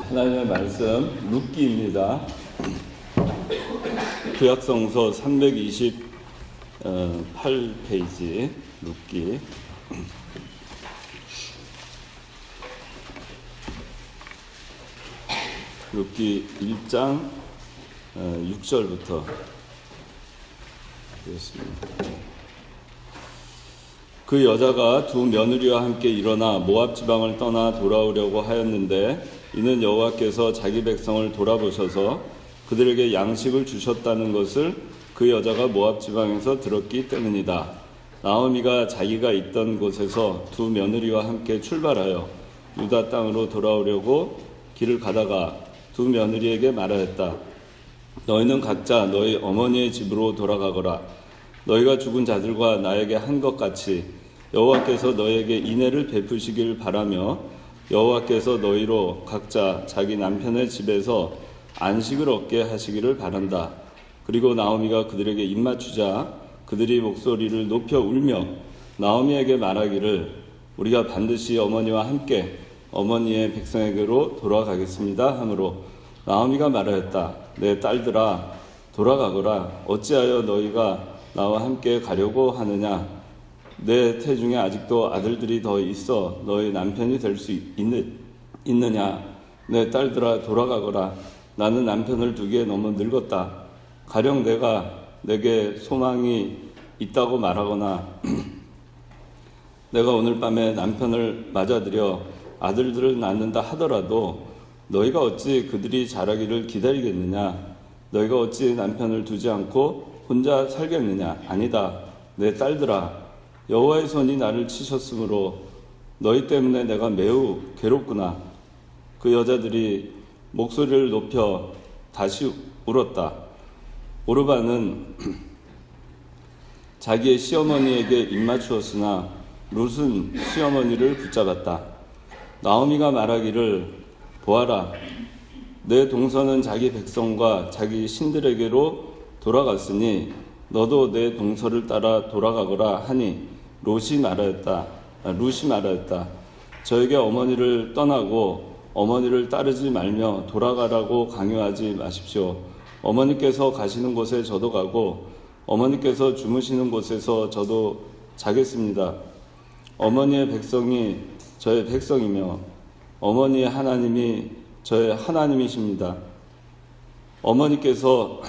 하나님의 말씀 룻기입니다. 구약성서 328페이지 룻기. 룻기 1장 6절부터 되겠습니다. 그 여자가 두 며느리와 함께 일어나 모압 지방을 떠나 돌아오려고 하였는데 이는 여호와께서 자기 백성을 돌아보셔서 그들에게 양식을 주셨다는 것을 그 여자가 모압 지방에서 들었기 때문이다. 나오미가 자기가 있던 곳에서 두 며느리와 함께 출발하여 유다 땅으로 돌아오려고 길을 가다가 두 며느리에게 말하였다. 너희는 각자 너희 어머니의 집으로 돌아가거라. 너희가 죽은 자들과 나에게 한 것 같이 여호와께서 너희에게 인애를 베푸시길 바라며 여호와께서 너희로 각자 자기 남편의 집에서 안식을 얻게 하시기를 바란다. 그리고 나오미가 그들에게 입맞추자 그들이 목소리를 높여 울며 나오미에게 말하기를 우리가 반드시 어머니와 함께 어머니의 백성에게로 돌아가겠습니다 하므로 나오미가 말하였다. 내 딸들아 돌아가거라. 어찌하여 너희가 나와 함께 가려고 하느냐. 내 태중에 아직도 아들들이 더 있어 너희 남편이 될 수 있느냐. 내 딸들아 돌아가거라. 나는 남편을 두기에 너무 늙었다. 가령 내가 내게 소망이 있다고 말하거나 내가 오늘 밤에 남편을 맞아들여 아들들을 낳는다 하더라도 너희가 어찌 그들이 자라기를 기다리겠느냐. 너희가 어찌 남편을 두지 않고 혼자 살겠느냐. 아니다. 내 딸들아 여호와의 손이 나를 치셨으므로 너희 때문에 내가 매우 괴롭구나. 그 여자들이 목소리를 높여 다시 울었다. 오르바는 자기의 시어머니에게 입맞추었으나 룻은 시어머니를 붙잡았다. 나오미가 말하기를 보아라. 내 동서는 자기 백성과 자기 신들에게로 돌아갔으니 너도 내 동서를 따라 돌아가거라 하니 룻이 말하였다. 저에게 어머니를 떠나고 어머니를 따르지 말며 돌아가라고 강요하지 마십시오. 어머니께서 가시는 곳에 저도 가고 어머니께서 주무시는 곳에서 저도 자겠습니다. 어머니의 백성이 저의 백성이며 어머니의 하나님이 저의 하나님이십니다. 어머니께서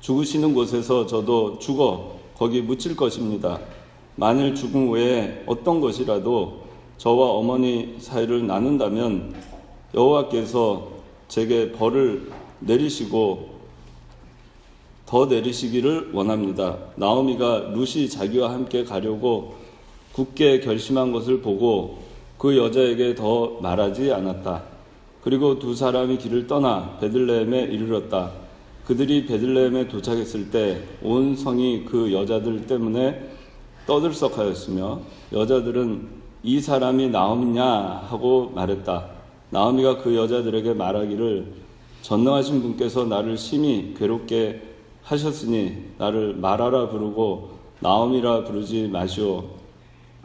죽으시는 곳에서 저도 죽어 거기 묻힐 것입니다. 만일 죽음 외에 어떤 것이라도 저와 어머니 사이를 나눈다면 여호와께서 제게 벌을 내리시고 더 내리시기를 원합니다. 나오미가 룻이 자기와 함께 가려고 굳게 결심한 것을 보고 그 여자에게 더 말하지 않았다. 그리고 두 사람이 길을 떠나 베들레헴에 이르렀다. 그들이 베들레헴에 도착했을 때 온 성이 그 여자들 때문에 떠들썩하였으며 여자들은 이 사람이 나오미냐 하고 말했다. 나오미가 그 여자들에게 말하기를 전능하신 분께서 나를 심히 괴롭게 하셨으니 나를 마라라 부르고 나오미라 부르지 마시오.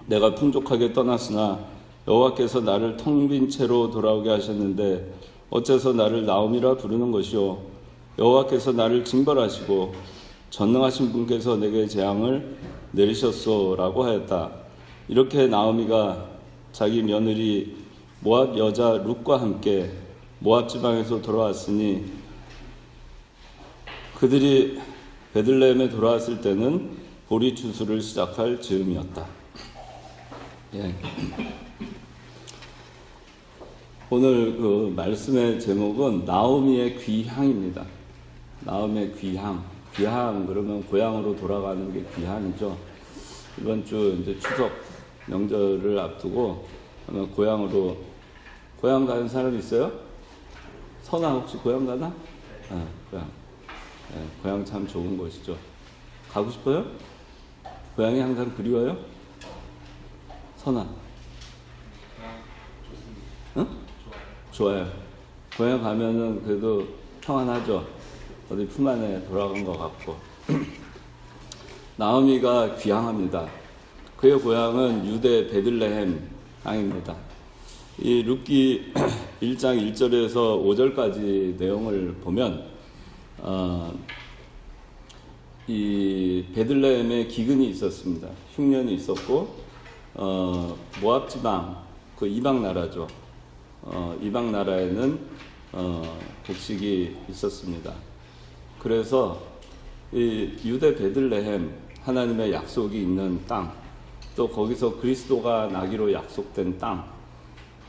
내가 풍족하게 떠났으나 여호와께서 나를 텅 빈 채로 돌아오게 하셨는데 어째서 나를 나오미라 부르는 것이오. 여호와께서 나를 징벌하시고 전능하신 분께서 내게 재앙을 내리셨소라고 하였다. 이렇게 나오미가 자기 며느리 모압 여자 룻과 함께 모압 지방에서 돌아왔으니 그들이 베들레헴에 돌아왔을 때는 보리 추수를 시작할 즈음이었다. 예. 오늘 그 말씀의 제목은 나오미의 귀향입니다. 나오미의 귀향. 귀향 그러면 고향으로 돌아가는 게 귀향이죠. 이번 주 이제 추석 명절을 앞두고 아마 고향 가는 사람 있어요? 선아 혹시 고향 가나? 고향. 네, 고향 참 좋은 곳이죠. 가고 싶어요? 고향이 항상 그리워요? 선아. 응? 좋아요. 고향 가면은 그래도 평안하죠. 어디 품 안에 돌아간 것 같고. 나오미가 귀향합니다. 그의 고향은 유대 베들레헴 땅입니다. 이 룻기 1장 1절에서 5절까지 내용을 보면 이 베들레헴에 기근이 있었습니다. 흉년이 있었고 모압 지방, 그 이방 나라죠. 이방 나라에는 곡식이 있었습니다. 그래서 이 유대 베들레헴, 하나님의 약속이 있는 땅, 또 거기서 그리스도가 나기로 약속된 땅,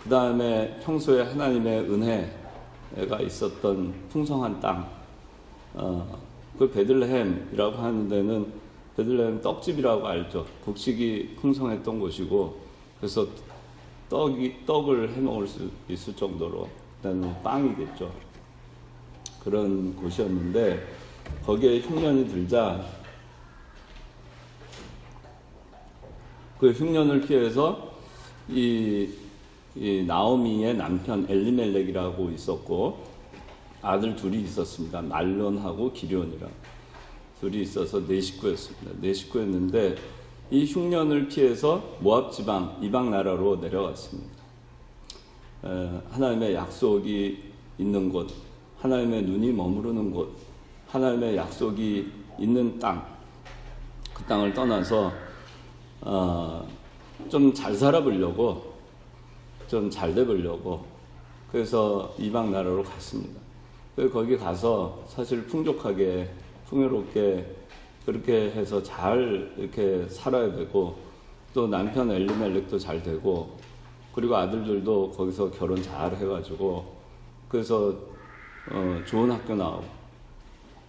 그 다음에 평소에 하나님의 은혜가 있었던 풍성한 땅, 그 베들레헴이라고 하는 데는 베들레헴 떡집이라고 알죠. 곡식이 풍성했던 곳이고, 그래서 떡을 해먹을 수 있을 정도로, 그다음에 빵이겠죠. 그런 곳이었는데 거기에 흉년이 들자 그 흉년을 피해서 이 나오미의 남편 엘리멜렉이라고 있었고 아들 둘이 있었습니다. 말론하고 기럧이라고 둘이 있어서 네 식구였습니다. 네 식구였는데 이 흉년을 피해서 모압 지방 이방 나라로 내려갔습니다. 하나님의 약속이 있는 곳, 하나님의 눈이 머무르는 곳, 하나님의 약속이 있는 땅, 그 땅을 떠나서 좀 잘 살아보려고, 좀 잘 돼보려고, 그래서 이방 나라로 갔습니다. 그래서 거기 가서 사실 풍족하게, 풍요롭게 그렇게 해서 잘 이렇게 살아야 되고, 또 남편 엘리멜렉도 잘 되고, 그리고 아들들도 거기서 결혼 잘 해가지고, 그래서 좋은 학교 나오고,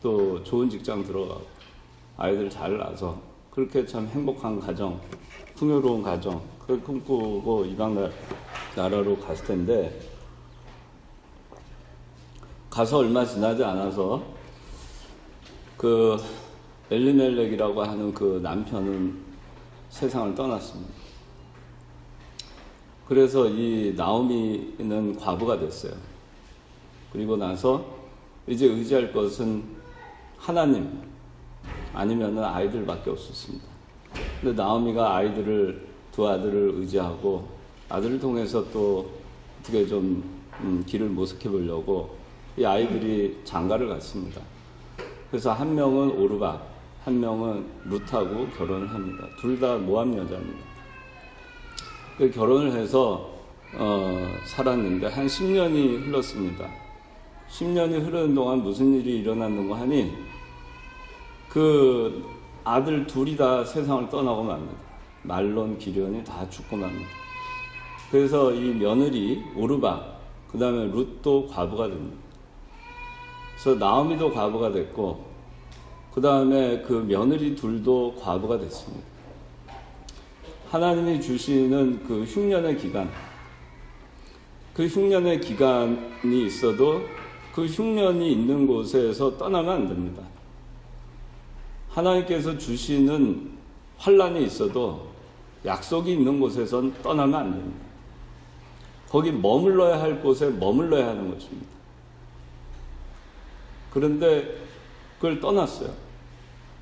또 좋은 직장 들어가고, 아이들 잘 낳아서 그렇게 참 행복한 가정, 풍요로운 가정, 그걸 꿈꾸고 이방 나라로 갔을 텐데, 가서 얼마 지나지 않아서 그 엘리멜렉이라고 하는 그 남편은 세상을 떠났습니다. 그래서 이 나오미는 과부가 됐어요. 그리고 나서 이제 의지할 것은 하나님 아니면 아이들밖에 없었습니다. 근데 나오미가 두 아들을 의지하고 아들을 통해서 또 어떻게 좀 길을 모색해 보려고 이 아이들이 장가를 갔습니다. 그래서 한 명은 오르바, 한 명은 룻하고 결혼을 합니다. 둘 다 모압 여자입니다. 결혼을 해서 살았는데 한 10년이 흘렀습니다. 10년이 흐르는 동안 무슨 일이 일어났는가 하니 그 아들 둘이 다 세상을 떠나고 맙니다. 말론, 기럧이 다 죽고 맙니다. 그래서 이 며느리 오르바, 그 다음에 룻도 과부가 됩니다. 그래서 나오미도 과부가 됐고, 그 다음에 그 며느리 둘도 과부가 됐습니다. 하나님이 주시는 그 흉년의 기간, 그 흉년의 기간이 있어도 그 흉년이 있는 곳에서 떠나면 안 됩니다. 하나님께서 주시는 환난이 있어도 약속이 있는 곳에선 떠나면 안 됩니다. 거기 머물러야 할 곳에 머물러야 하는 것입니다. 그런데 그걸 떠났어요.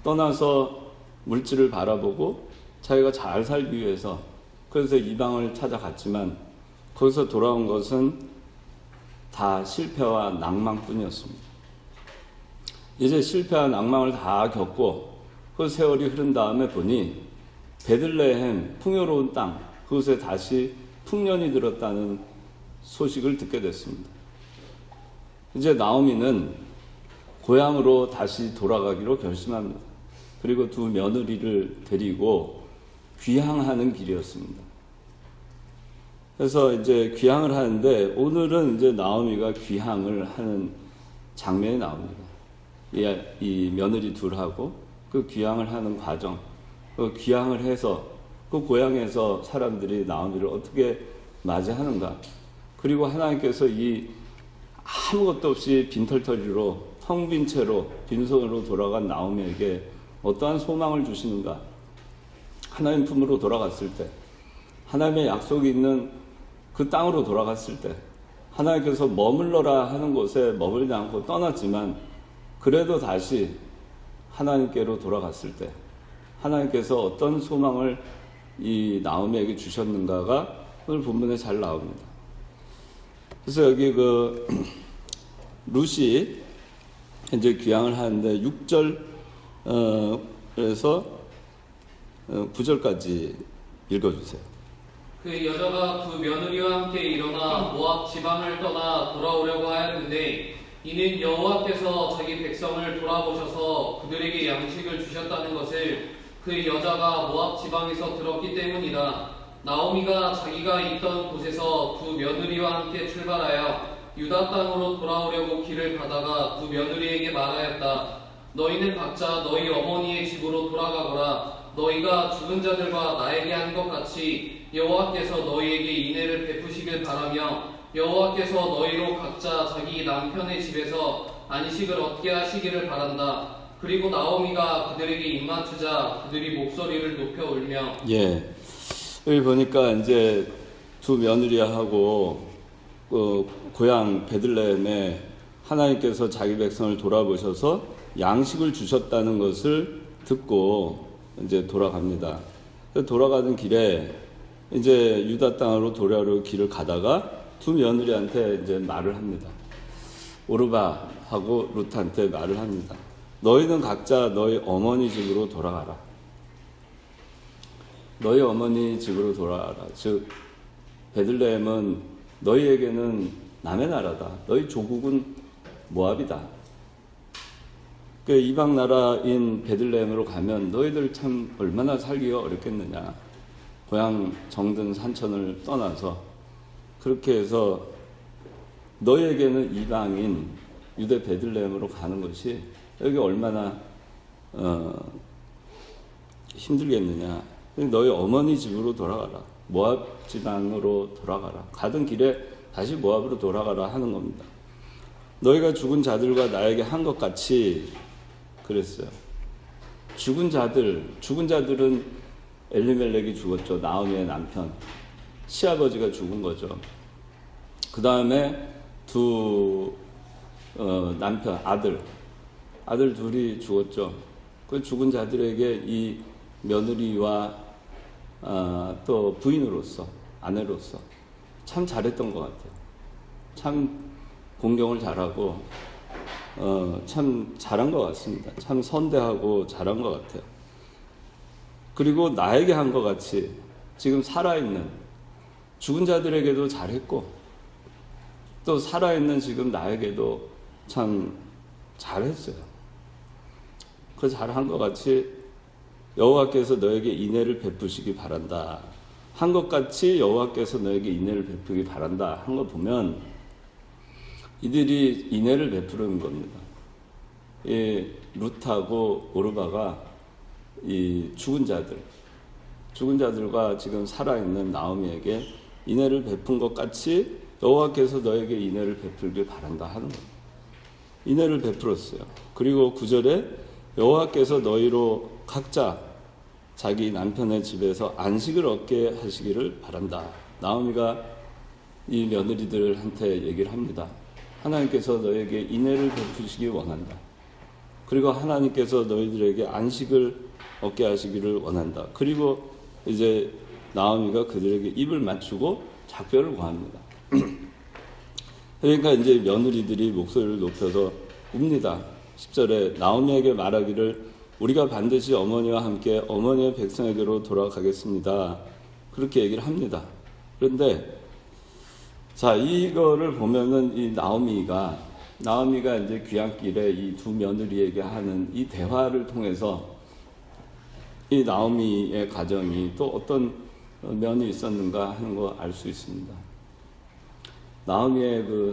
떠나서 물질을 바라보고 자기가 잘 살기 위해서, 그래서 이방을 찾아갔지만 거기서 돌아온 것은 다 실패와 낭망뿐이었습니다. 이제 실패와 낭망을 다 겪고 그 세월이 흐른 다음에 보니 베들레헴 풍요로운 땅, 그곳에 다시 풍년이 들었다는 소식을 듣게 됐습니다. 이제 나오미는 고향으로 다시 돌아가기로 결심합니다. 그리고 두 며느리를 데리고 귀향하는 길이었습니다. 그래서 이제 귀향을 하는데 오늘은 이제 나오미가 귀향을 하는 장면이 나옵니다. 이 며느리 둘하고 그 귀향을 하는 과정, 그 귀향을 해서 그 고향에서 사람들이 나오미를 어떻게 맞이하는가, 그리고 하나님께서 이 아무것도 없이 빈털터리로 텅 빈 채로 빈손으로 돌아간 나오미에게 어떠한 소망을 주시는가, 하나님 품으로 돌아갔을 때, 하나님의 약속이 있는 그 땅으로 돌아갔을 때, 하나님께서 머물러라 하는 곳에 머물지 않고 떠났지만 그래도 다시 하나님께로 돌아갔을 때 하나님께서 어떤 소망을 이 나오미에게 주셨는가가 오늘 본문에 잘 나옵니다. 그래서 여기 그 룻이 이제 귀향을 하는데 6절 그래서 9절까지 읽어주세요. 그 여자가 두 며느리와 함께 일어나 모압 지방을 떠나 돌아오려고 하였는데 이는 여호와께서 자기 백성을 돌아보셔서 그들에게 양식을 주셨다는 것을 그 여자가 모압 지방에서 들었기 때문이다. 나오미가 자기가 있던 곳에서 두 며느리와 함께 출발하여 유다 땅으로 돌아오려고 길을 가다가 두 며느리에게 말하였다. 너희는 각자 너희 어머니의 집으로 돌아가거라. 너희가 죽은 자들과 나에게 한 것 같이 여호와께서 너희에게 인애를 베푸시길 바라며 여호와께서 너희로 각자 자기 남편의 집에서 안식을 얻게 하시기를 바란다. 그리고 나오미가 그들에게 입맞추자 그들이 목소리를 높여 울며 예, 여기 보니까 이제 두 며느리하고 고향 베들레헴에 하나님께서 자기 백성을 돌아보셔서 양식을 주셨다는 것을 듣고 이제 돌아갑니다. 돌아가는 길에 이제 유다 땅으로 돌아오려고 길을 가다가 두 며느리한테 이제 말을 합니다. 오르바하고 룻한테 말을 합니다. 너희는 각자 너희 어머니 집으로 돌아가라. 너희 어머니 집으로 돌아가라. 즉 베들레헴은 너희에게는 남의 나라다. 너희 조국은 모압이다. 그 이방 나라인 베들레헴으로 가면 너희들 참 얼마나 살기가 어렵겠느냐. 고향 정든 산천을 떠나서 그렇게 해서 너희에게는 이방인 유대 베들레헴으로 가는 것이 여기 얼마나 힘들겠느냐. 너희 어머니 집으로 돌아가라. 모압 지방으로 돌아가라. 가던 길에 다시 모압으로 돌아가라 하는 겁니다. 너희가 죽은 자들과 나에게 한 것 같이 그랬어요. 죽은 자들은 엘리멜렉이 죽었죠. 나오미의 남편. 시아버지가 죽은 거죠. 그 다음에 두 남편, 아들 둘이 죽었죠. 그 죽은 자들에게 이 며느리와 또 부인으로서, 아내로서 참 잘했던 것 같아요. 참 공경을 잘하고 참 잘한 것 같습니다. 참 선대하고 잘한 것 같아요. 그리고 나에게 한 것 같이 지금 살아있는 죽은 자들에게도 잘했고 또 살아있는 지금 나에게도 참 잘했어요. 그 잘한 것 같이 여호와께서 너에게 인애를 베푸시기 바란다. 한 것 같이 여호와께서 너에게 인애를 베푸기 바란다. 한 거 보면 이들이 인애를 베푸는 겁니다. 이 룻하고 오르바가 이 죽은 자들과 지금 살아있는 나오미에게 인애를 베푼 것 같이 여호와께서 너에게 인애를 베풀길 바란다 하는 겁니다. 인애를 베풀었어요. 그리고 9절에 여호와께서 너희로 각자 자기 남편의 집에서 안식을 얻게 하시기를 바란다. 나오미가 이 며느리들한테 얘기를 합니다. 하나님께서 너에게 인애를 베푸시기 원한다. 그리고 하나님께서 너희들에게 안식을 얻게 하시기를 원한다. 그리고 이제 나오미가 그들에게 입을 맞추고 작별을 구합니다. 그러니까 이제 며느리들이 목소리를 높여서 웁니다. 10절에 나오미에게 말하기를 우리가 반드시 어머니와 함께 어머니의 백성에게로 돌아가겠습니다. 그렇게 얘기를 합니다. 그런데 자, 이거를 보면은 이 나오미가 이제 귀향길에 이 두 며느리에게 하는 이 대화를 통해서 이 나오미의 가정이 또 어떤 면이 있었는가 하는 거 알 수 있습니다. 나오미의 그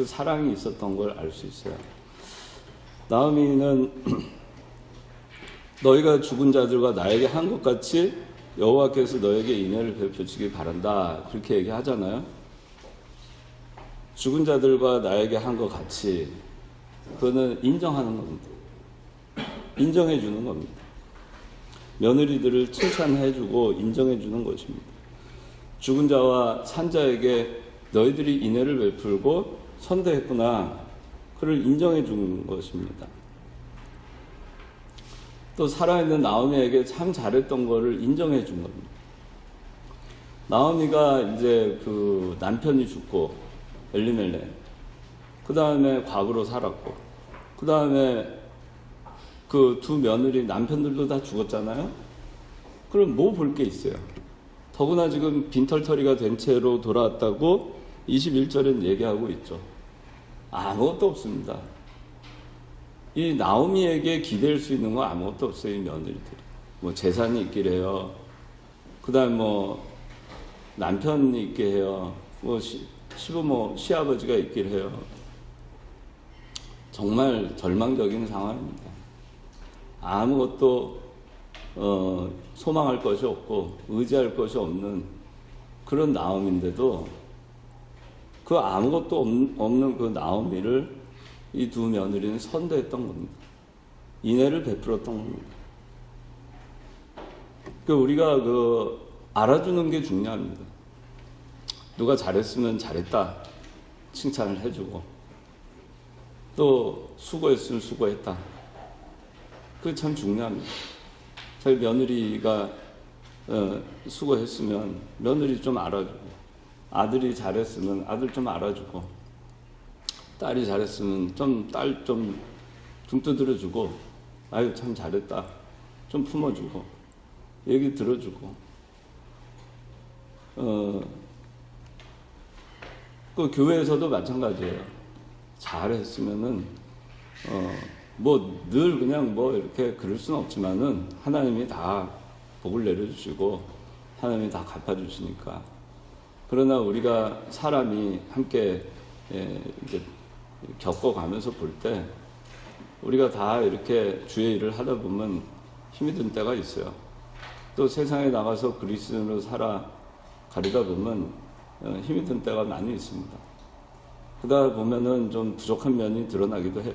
사랑이 있었던 걸 알 수 있어요. 나오미는 너희가 죽은 자들과 나에게 한 것 같이 여호와께서 너에게 인애를 베푸시기 바란다. 그렇게 얘기하잖아요. 죽은 자들과 나에게 한 것 같이 그거는 인정하는 겁니다. 인정해 주는 겁니다. 며느리들을 칭찬해주고 인정해주는 것입니다. 죽은 자와 산 자에게 너희들이 인애를 베풀고 선대했구나. 그를 인정해주는 것입니다. 또 살아있는 나오미에게 참 잘했던 것을 인정해준 겁니다. 나오미가 이제 그 남편이 죽고 엘리멜렉. 그 다음에 과부로 살았고, 그 다음에 그 두 며느리 남편들도 다 죽었잖아요. 그럼 뭐 볼 게 있어요? 더구나 지금 빈털터리가 된 채로 돌아왔다고 21절은 얘기하고 있죠. 아무것도 없습니다. 이 나오미에게 기댈 수 있는 거 아무것도 없어요. 이 며느리들이. 뭐 재산이 있길 해요. 그 다음 뭐 남편이 있게 해요. 뭐 시부모, 시아버지가 있길 해요. 정말 절망적인 상황입니다. 아무것도 소망할 것이 없고 의지할 것이 없는 그런 나옴인데도 그 아무것도 없는 그 나오미를 이 두 며느리는 선대했던 겁니다. 인애를 베풀었던 겁니다. 우리가 알아주는 게 중요합니다. 누가 잘했으면 잘했다 칭찬을 해주고, 또 수고했으면 수고했다. 그게 참 중요합니다. 저희 며느리가 수고했으면 며느리 좀 알아주고, 아들이 잘했으면 아들 좀 알아주고, 딸이 잘했으면 좀 딸 좀 두드려주고, 아유 참 잘했다 좀 품어주고, 얘기 들어주고, 그 교회에서도 마찬가지예요. 잘했으면은 뭐 늘 그냥 뭐 이렇게 그럴 수는 없지만은 하나님이 다 복을 내려주시고 하나님이 다 갚아주시니까. 그러나 우리가 사람이 함께 이제 겪어가면서 볼 때 우리가 다 이렇게 주의 일을 하다 보면 힘이 든 때가 있어요. 또 세상에 나가서 그리스도인으로 살아가려다 보면 힘이 든 때가 많이 있습니다. 그러다 보면은 좀 부족한 면이 드러나기도 해요.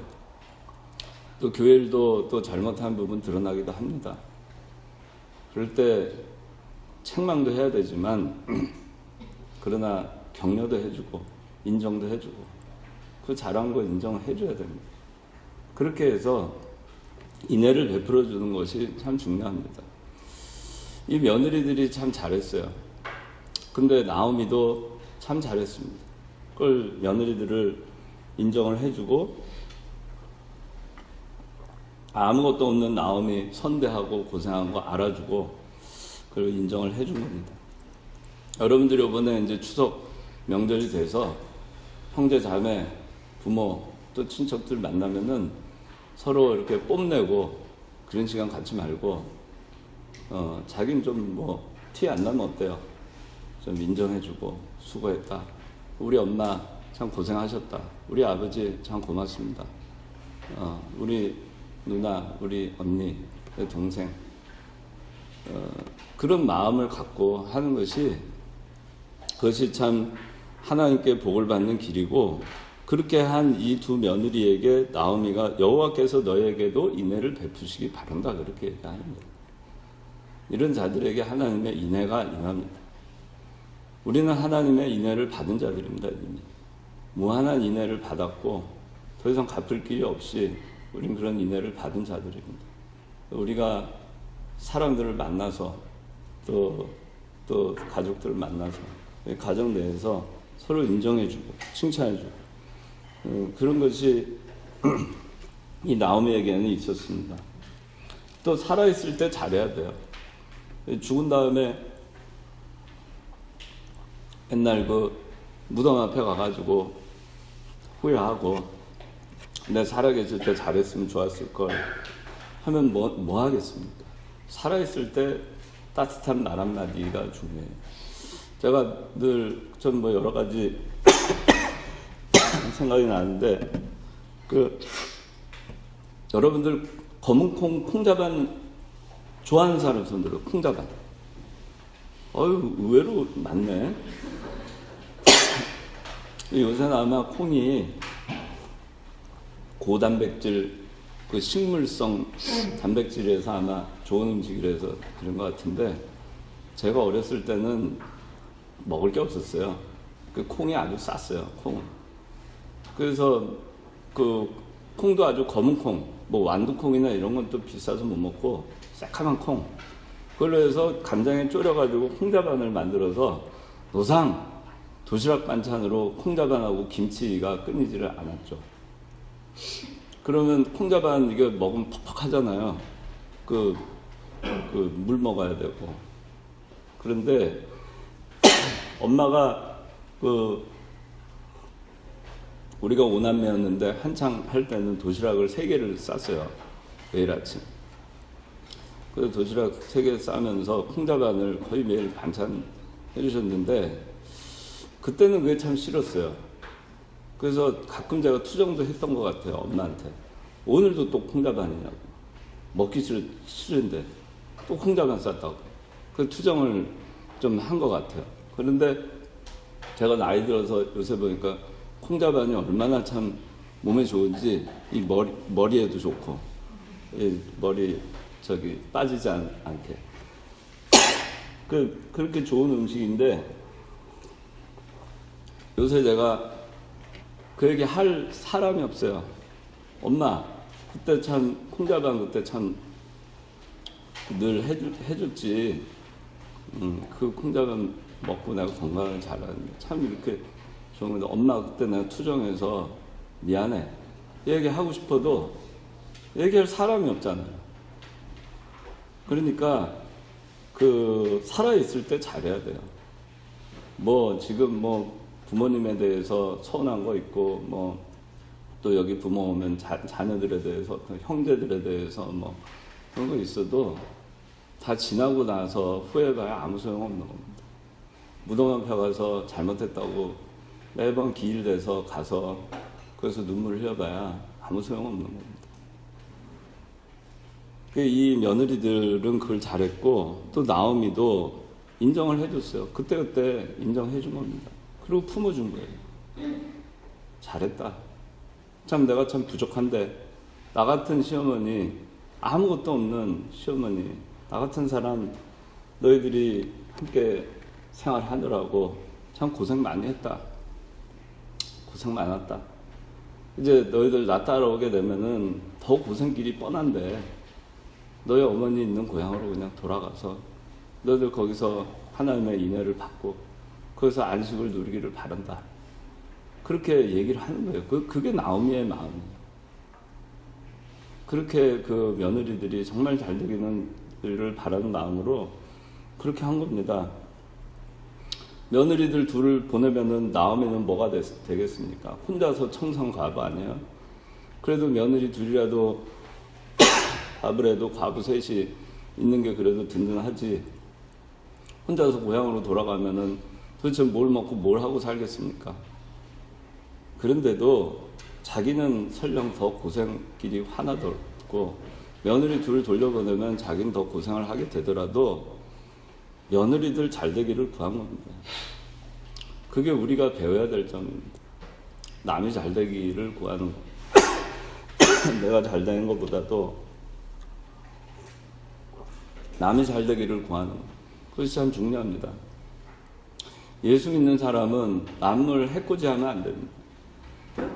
또 교회 일도 또 잘못한 부분 드러나기도 합니다. 그럴 때 책망도 해야 되지만 그러나 격려도 해주고 인정도 해주고 그 잘한 거 인정해줘야 됩니다. 그렇게 해서 인애를 베풀어 주는 것이 참 중요합니다. 이 며느리들이 참 잘했어요. 근데 나오미도 참 잘했습니다. 그걸 며느리들을 인정을 해주고, 아무것도 없는 나오미 선대하고 고생한 거 알아주고 그걸 인정을 해준 겁니다. 여러분들이 이번에 이제 추석 명절이 돼서 형제 자매 부모 또 친척들 만나면은 서로 이렇게 뽐내고 그런 시간 갖지 말고 자기는 좀 뭐 티 안 나면 어때요? 좀 인정해주고 수고했다. 우리 엄마 참 고생하셨다. 우리 아버지 참 고맙습니다. 우리 누나, 우리 언니, 내 동생, 그런 마음을 갖고 하는 그것이 참 하나님께 복을 받는 길이고, 그렇게 한 이 두 며느리에게 나오미가 여호와께서 너에게도 인애를 베푸시기 바란다 그렇게 얘기합니다. 이런 자들에게 하나님의 인애가 임합니다. 우리는 하나님의 인애를 받은 자들입니다. 이미 무한한 인애를 받았고 더 이상 갚을 길이 없이 우린 그런 인애를 받은 자들입니다. 우리가 사람들을 만나서 또 가족들을 만나서 가정 내에서 서로 인정해주고 칭찬해주고 그런 것이 이 나오미에게는 있었습니다. 또 살아있을 때 잘해야 돼요. 죽은 다음에 옛날 그 무덤 앞에 가가지고 후회하고 내가 살아계실 때 잘했으면 좋았을 걸 하면 뭐 하겠습니까? 살아있을 때 따뜻한 말 한마디가 중요해요. 제가 늘 좀 뭐 여러 가지 생각이 나는데 여러분들 검은 콩자반 좋아하는 사람 손들어. 콩자반. 의외로 많네. 요새는 아마 콩이 고단백질, 그 식물성 단백질에서 아마 좋은 음식이라서 그런 것 같은데, 제가 어렸을 때는 먹을 게 없었어요. 그 콩이 아주 쌌어요, 콩은. 그래서 그 콩도 아주 검은 콩, 뭐 완두콩이나 이런 건 또 비싸서 못 먹고, 새카만 콩. 그걸로 해서 간장에 졸여가지고 콩자반을 만들어서 노상 도시락 반찬으로 콩자반하고 김치가 끊이지를 않았죠. 그러면 콩자반 이거 먹으면 퍽퍽하잖아요. 물 먹어야 되고. 그런데 엄마가 우리가 5남매였는데 한창 할 때는 도시락을 3개를 쌌어요. 매일 아침. 그래서 도시락 3개 싸면서 콩자반을 거의 매일 반찬 해주셨는데 그때는 그게 참 싫었어요. 그래서 가끔 제가 투정도 했던 것 같아요. 엄마한테. 오늘도 또 콩자반이냐고. 먹기 싫은데 또 콩자반 쌌다고. 그 투정을 좀 한 것 같아요. 그런데 제가 나이 들어서 요새 보니까 콩자반이 얼마나 참 몸에 좋은지 이 머리에도 좋고 이 머리 빠지지 않게 그렇게 좋은 음식인데 요새 제가 그 얘기 할 사람이 없어요. 엄마 그때 참 콩자반 그때 참 늘 해줬지. 그 콩자반 먹고 내가 건강을 잘하는데 참 이렇게 좋은 건데 엄마 그때 내가 투정해서 미안해. 얘기하고 싶어도 얘기할 사람이 없잖아요. 그러니까 살아있을 때 잘해야 돼요. 지금 부모님에 대해서 서운한 거 있고 또 여기 부모 오면 자녀들에 대해서 형제들에 대해서 그런 거 있어도 다 지나고 나서 후회해봐야 아무 소용없는 겁니다. 무덤 앞에 가서 잘못했다고 매번 기일돼서 가서 그래서 눈물을 흘려봐야 아무 소용없는 겁니다. 이 며느리들은 그걸 잘했고 또 나오미도 인정을 해줬어요. 그때그때 인정해준 겁니다. 그리고 품어준 거예요. 잘했다. 참 내가 참 부족한데 나 같은 시어머니 아무것도 없는 시어머니 나 같은 사람 너희들이 함께 생활하느라고 참 고생 많이 했다. 고생 많았다. 이제 너희들 나 따라오게 되면은 더 고생길이 뻔한데 너희 어머니 있는 고향으로 그냥 돌아가서 너희들 거기서 하나님의 인애를 받고 거기서 안식을 누리기를 바란다. 그렇게 얘기를 하는 거예요. 그게 나오미의 마음이에요. 그렇게 그 며느리들이 정말 잘 되기를 바라는 마음으로 그렇게 한 겁니다. 며느리들 둘을 보내면은 나오미는 뭐가 되겠습니까? 혼자서 청산과부 아니에요? 그래도 며느리 둘이라도 밥을 해도 과부 셋이 있는 게 그래도 든든하지. 혼자서 고향으로 돌아가면은 도대체 뭘 먹고 뭘 하고 살겠습니까? 그런데도 자기는 설령 더 고생길이 하나 더 있고 며느리 둘을 돌려보내면 자기는 더 고생을 하게 되더라도 며느리들 잘 되기를 구한 겁니다. 그게 우리가 배워야 될 점입니다. 남이 잘 되기를 구하는 거. 내가 잘 되는 것보다도 남이 잘 되기를 구하는 거. 그것이 참 중요합니다. 예수 믿는 사람은 남을 해코지하면 안 됩니다.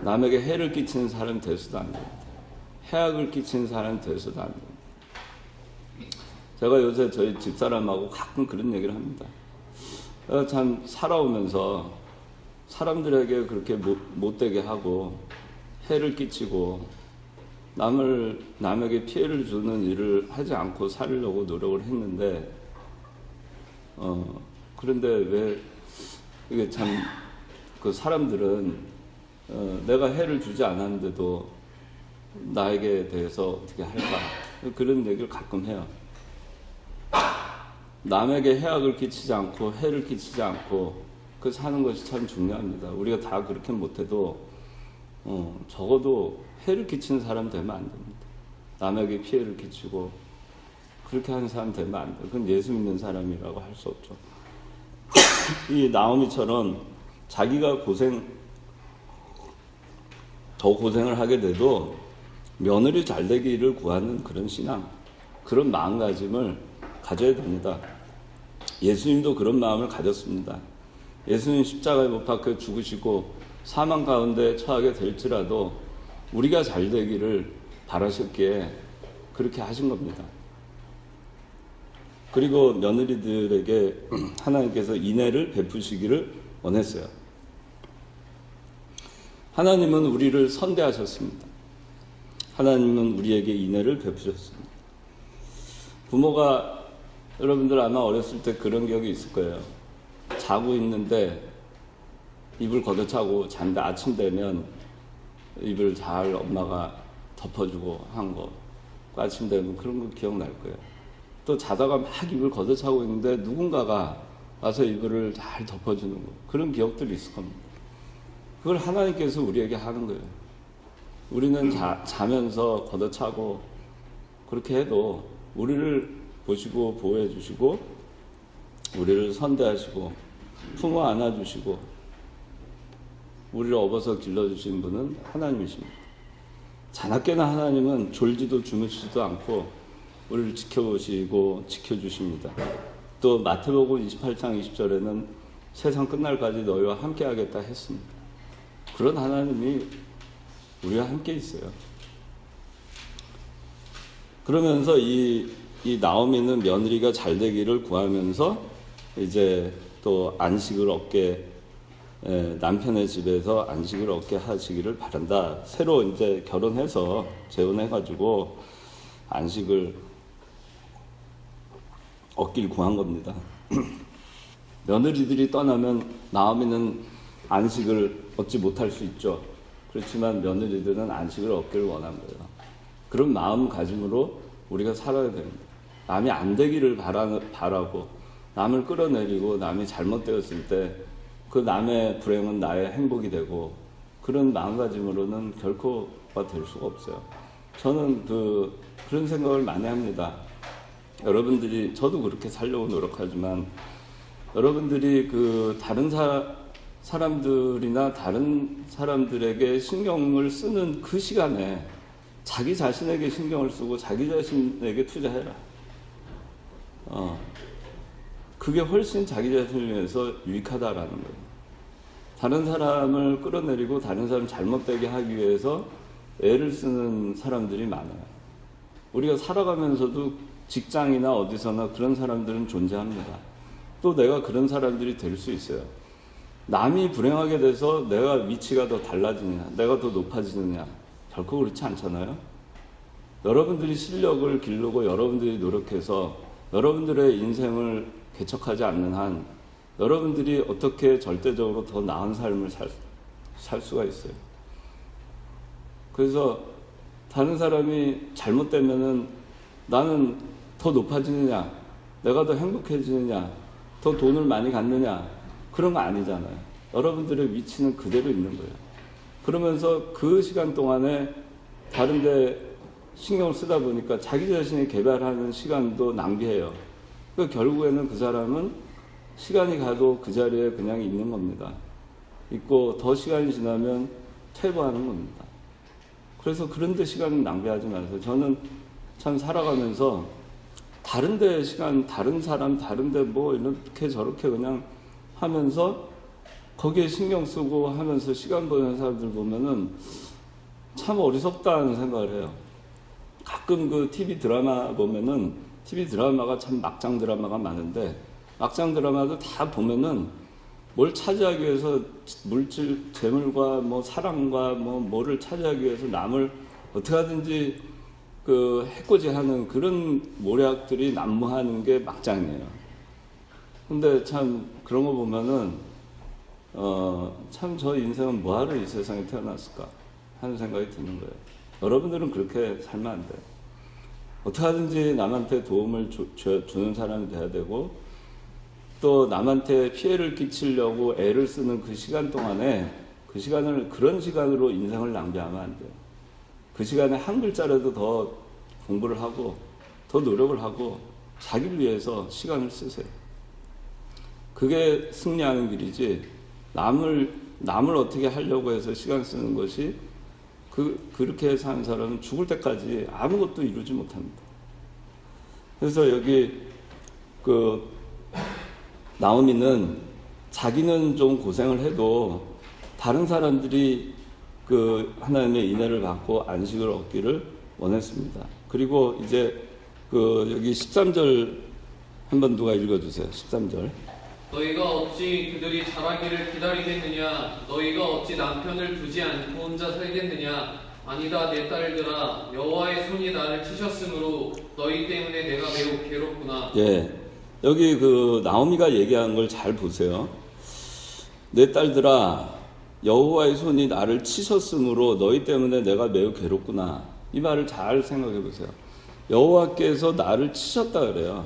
남에게 해를 끼치는 사람이 되어서도 안 됩니다. 해악을 끼치는 사람이 되어서도 안 됩니다. 제가 요새 저희 집사람하고 가끔 그런 얘기를 합니다. 내가 참 살아오면서 사람들에게 그렇게 못되게 하고 해를 끼치고 남에게 피해를 주는 일을 하지 않고 살려고 노력을 했는데 그런데 왜 이게 참 그 사람들은 내가 해를 주지 않았는데도 나에게 대해서 어떻게 할까 그런 얘기를 가끔 해요. 남에게 해악을 끼치지 않고 해를 끼치지 않고 그 사는 것이 참 중요합니다. 우리가 다 그렇게 못해도 적어도 해를 끼치는 사람 되면 안 됩니다. 남에게 피해를 끼치고 그렇게 하는 사람 되면 안 돼요. 그건 예수 믿는 사람이라고 할 수 없죠. 이 나오미처럼 자기가 더 고생을 하게 돼도 며느리 잘 되기를 구하는 그런 신앙, 그런 마음가짐을 가져야 됩니다. 예수님도 그런 마음을 가졌습니다. 예수님 십자가에 못 박혀 죽으시고 사망 가운데 처하게 될지라도 우리가 잘 되기를 바라셨기에 그렇게 하신 겁니다. 그리고 며느리들에게 하나님께서 인애를 베푸시기를 원했어요. 하나님은 우리를 선대하셨습니다. 하나님은 우리에게 인애를 베푸셨습니다. 부모가 여러분들 아마 어렸을 때 그런 기억이 있을 거예요. 자고 있는데 이불 걷어차고 잔다 아침 되면 이불 잘 엄마가 덮어주고 한 거. 아침 되면 그런 거 기억날 거예요. 또 자다가 막 이불 걷어차고 있는데 누군가가 와서 이불을 잘 덮어주는 거. 그런 기억들이 있을 겁니다. 그걸 하나님께서 우리에게 하는 거예요. 우리는 자면서 걷어차고 그렇게 해도 우리를 보시고 보호해 주시고 우리를 선대하시고 품어 안아주시고 우리를 업어서 길러주신 분은 하나님이십니다. 자나깨나 하나님은 졸지도 주무시지도 않고 우리를 지켜보시고 지켜주십니다. 또 마태복음 28장 20절에는 세상 끝날까지 너희와 함께 하겠다 했습니다. 그런 하나님이 우리와 함께 있어요. 그러면서 이 나오미는 며느리가 잘 되기를 구하면서 이제 또 안식을 얻게 남편의 집에서 안식을 얻게 하시기를 바란다. 새로 이제 결혼해서 재혼해가지고 안식을 얻길 구한 겁니다. 며느리들이 떠나면 나오미는 안식을 얻지 못할 수 있죠. 그렇지만 며느리들은 안식을 얻기를 원한 거예요. 그런 마음가짐으로 우리가 살아야 됩니다. 남이 안 되기를 바라고 남을 끌어내리고 남이 잘못되었을 때 그 남의 불행은 나의 행복이 되고 그런 마음가짐으로는 결코가 될 수가 없어요. 저는 그런 생각을 많이 합니다. 여러분들이 저도 그렇게 살려고 노력하지만 여러분들이 다른 사람들이나 다른 사람들에게 신경을 쓰는 그 시간에 자기 자신에게 신경을 쓰고 자기 자신에게 투자해라. 그게 훨씬 자기 자신을 위해서 유익하다라는 거예요. 다른 사람을 끌어내리고 다른 사람 잘못되게 하기 위해서 애를 쓰는 사람들이 많아요. 우리가 살아가면서도 직장이나 어디서나 그런 사람들은 존재합니다. 또 내가 그런 사람들이 될 수 있어요. 남이 불행하게 돼서 내가 위치가 더 달라지느냐, 내가 더 높아지느냐, 결코 그렇지 않잖아요. 여러분들이 실력을 기르고 여러분들이 노력해서 여러분들의 인생을 개척하지 않는 한 여러분들이 어떻게 절대적으로 더 나은 삶을 살 수가 있어요. 그래서 다른 사람이 잘못되면은 나는 더 높아지느냐, 내가 더 행복해지느냐, 더 돈을 많이 갖느냐, 그런 거 아니잖아요. 여러분들의 위치는 그대로 있는 거예요. 그러면서 그 시간 동안에 다른 데 신경을 쓰다 보니까 자기 자신이 개발하는 시간도 낭비해요. 그러니까 결국에는 그 사람은 시간이 가도 그 자리에 그냥 있는 겁니다. 있고 더 시간이 지나면 퇴보하는 겁니다. 그래서 그런 데 시간을 낭비하지 마세요. 저는 참 살아가면서 다른 데 시간, 다른 사람, 다른 데 뭐 이렇게 저렇게 그냥 하면서 거기에 신경 쓰고 하면서 시간 보내는 사람들 보면은 참 어리석다는 생각을 해요. 가끔 그 TV 드라마 보면은 TV 드라마가 참 막장 드라마가 많은데 막장 드라마도 다 보면은 뭘 차지하기 위해서 물질, 재물과 뭐 사랑과 뭐를 차지하기 위해서 남을 어떻게 하든지 해코지하는 그런 모략들이 난무하는 게 막장이에요. 근데 참 그런 거 보면은 참 저 인생은 뭐하러 이 세상에 태어났을까 하는 생각이 드는 거예요. 여러분들은 그렇게 살면 안 돼요. 어떻게 하든지 남한테 도움을 주는 사람이 돼야 되고 또 남한테 피해를 끼치려고 애를 쓰는 그 시간 동안에 그 시간을 그런 시간으로 인생을 낭비하면 안 돼요. 그 시간에 한 글자라도 더 공부를 하고 더 노력을 하고 자기를 위해서 시간을 쓰세요. 그게 승리하는 길이지 남을 어떻게 하려고 해서 시간 쓰는 것이 그렇게 사는 사람은 죽을 때까지 아무것도 이루지 못합니다. 그래서 여기 나오미는 자기는 좀 고생을 해도 다른 사람들이 하나님의 인애를 받고 안식을 얻기를 원했습니다. 그리고 이제 여기 13절 한번 누가 읽어주세요. 13절. 너희가 어찌 그들이 자라기를 기다리겠느냐? 너희가 어찌 남편을 두지 않고 혼자 살겠느냐? 아니다, 내 딸들아, 여호와의 손이 나를 치셨으므로 너희 때문에 내가 매우 괴롭구나. 예, 여기 그 나오미가 얘기한 걸 잘 보세요. 내 딸들아, 여호와의 손이 나를 치셨으므로 너희 때문에 내가 매우 괴롭구나. 이 말을 잘 생각해 보세요. 여호와께서 나를 치셨다 그래요.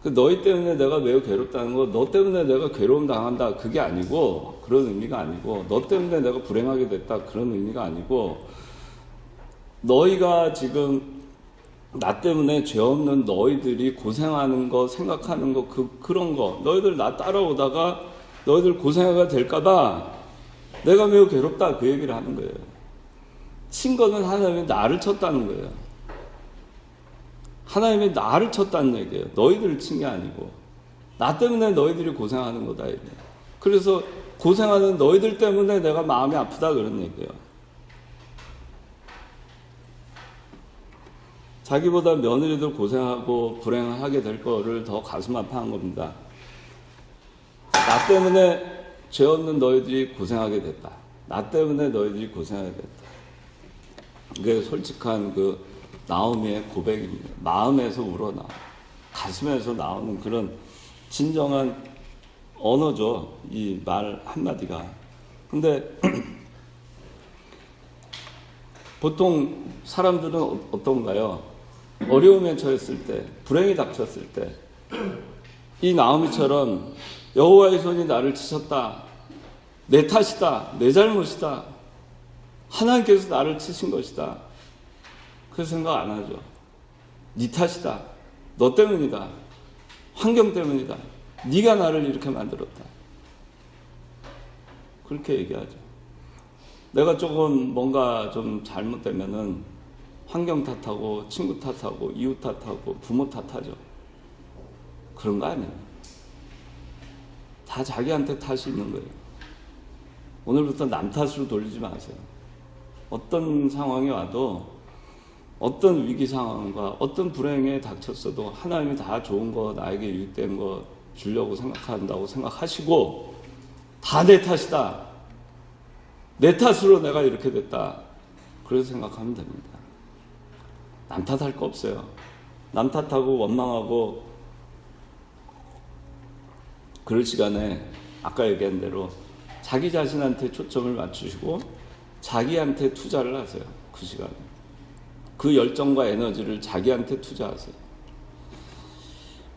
그 너희 때문에 내가 매우 괴롭다는 거, 너 때문에 내가 괴로움 당한다 그게 아니고, 그런 의미가 아니고, 너 때문에 내가 불행하게 됐다 그런 의미가 아니고, 너희가 지금 나 때문에 죄 없는 너희들이 고생하는 거, 생각하는 거, 그런 거, 너희들 나 따라오다가 너희들 고생하게 될까봐 내가 매우 괴롭다 그 얘기를 하는 거예요. 친 거는 하나님이 나를 쳤다는 거예요. 하나님이 나를 쳤다는 얘기예요. 너희들을 친 게 아니고 나 때문에 너희들이 고생하는 거다 이게. 그래서 고생하는 너희들 때문에 내가 마음이 아프다 그런 얘기예요. 자기보다 며느리들 고생하고 불행하게 될 거를 더 가슴 아파한 겁니다. 나 때문에 죄 없는 너희들이 고생하게 됐다. 나 때문에 너희들이 고생하게 됐다. 이게 솔직한 그 나오미의 고백입니다. 마음에서 우러나와 가슴에서 나오는 그런 진정한 언어죠. 이 말 한마디가. 근데 보통 사람들은 어떤가요? 어려움에 처했을 때, 불행이 닥쳤을 때, 이 나오미처럼 여호와의 손이 나를 치셨다. 내 탓이다. 내 잘못이다. 하나님께서 나를 치신 것이다. 그 생각 안 하죠. 네 탓이다. 너 때문이다. 환경 때문이다. 네가 나를 이렇게 만들었다. 그렇게 얘기하죠. 내가 조금 뭔가 좀 잘못되면은 환경 탓하고 친구 탓하고 이웃 탓하고 부모 탓하죠. 그런 거 아니에요. 다 자기한테 탓이 있는 거예요. 오늘부터 남 탓으로 돌리지 마세요. 어떤 상황이 와도 어떤 위기 상황과 어떤 불행에 닥쳤어도 하나님이 다 좋은 거 나에게 유익된 거 주려고 생각한다고 생각하시고 다 내 탓이다. 내 탓으로 내가 이렇게 됐다. 그래서 생각하면 됩니다. 남 탓할 거 없어요. 남 탓하고 원망하고 그럴 시간에 아까 얘기한 대로 자기 자신한테 초점을 맞추시고 자기한테 투자를 하세요. 그 시간에. 그 열정과 에너지를 자기한테 투자하세요.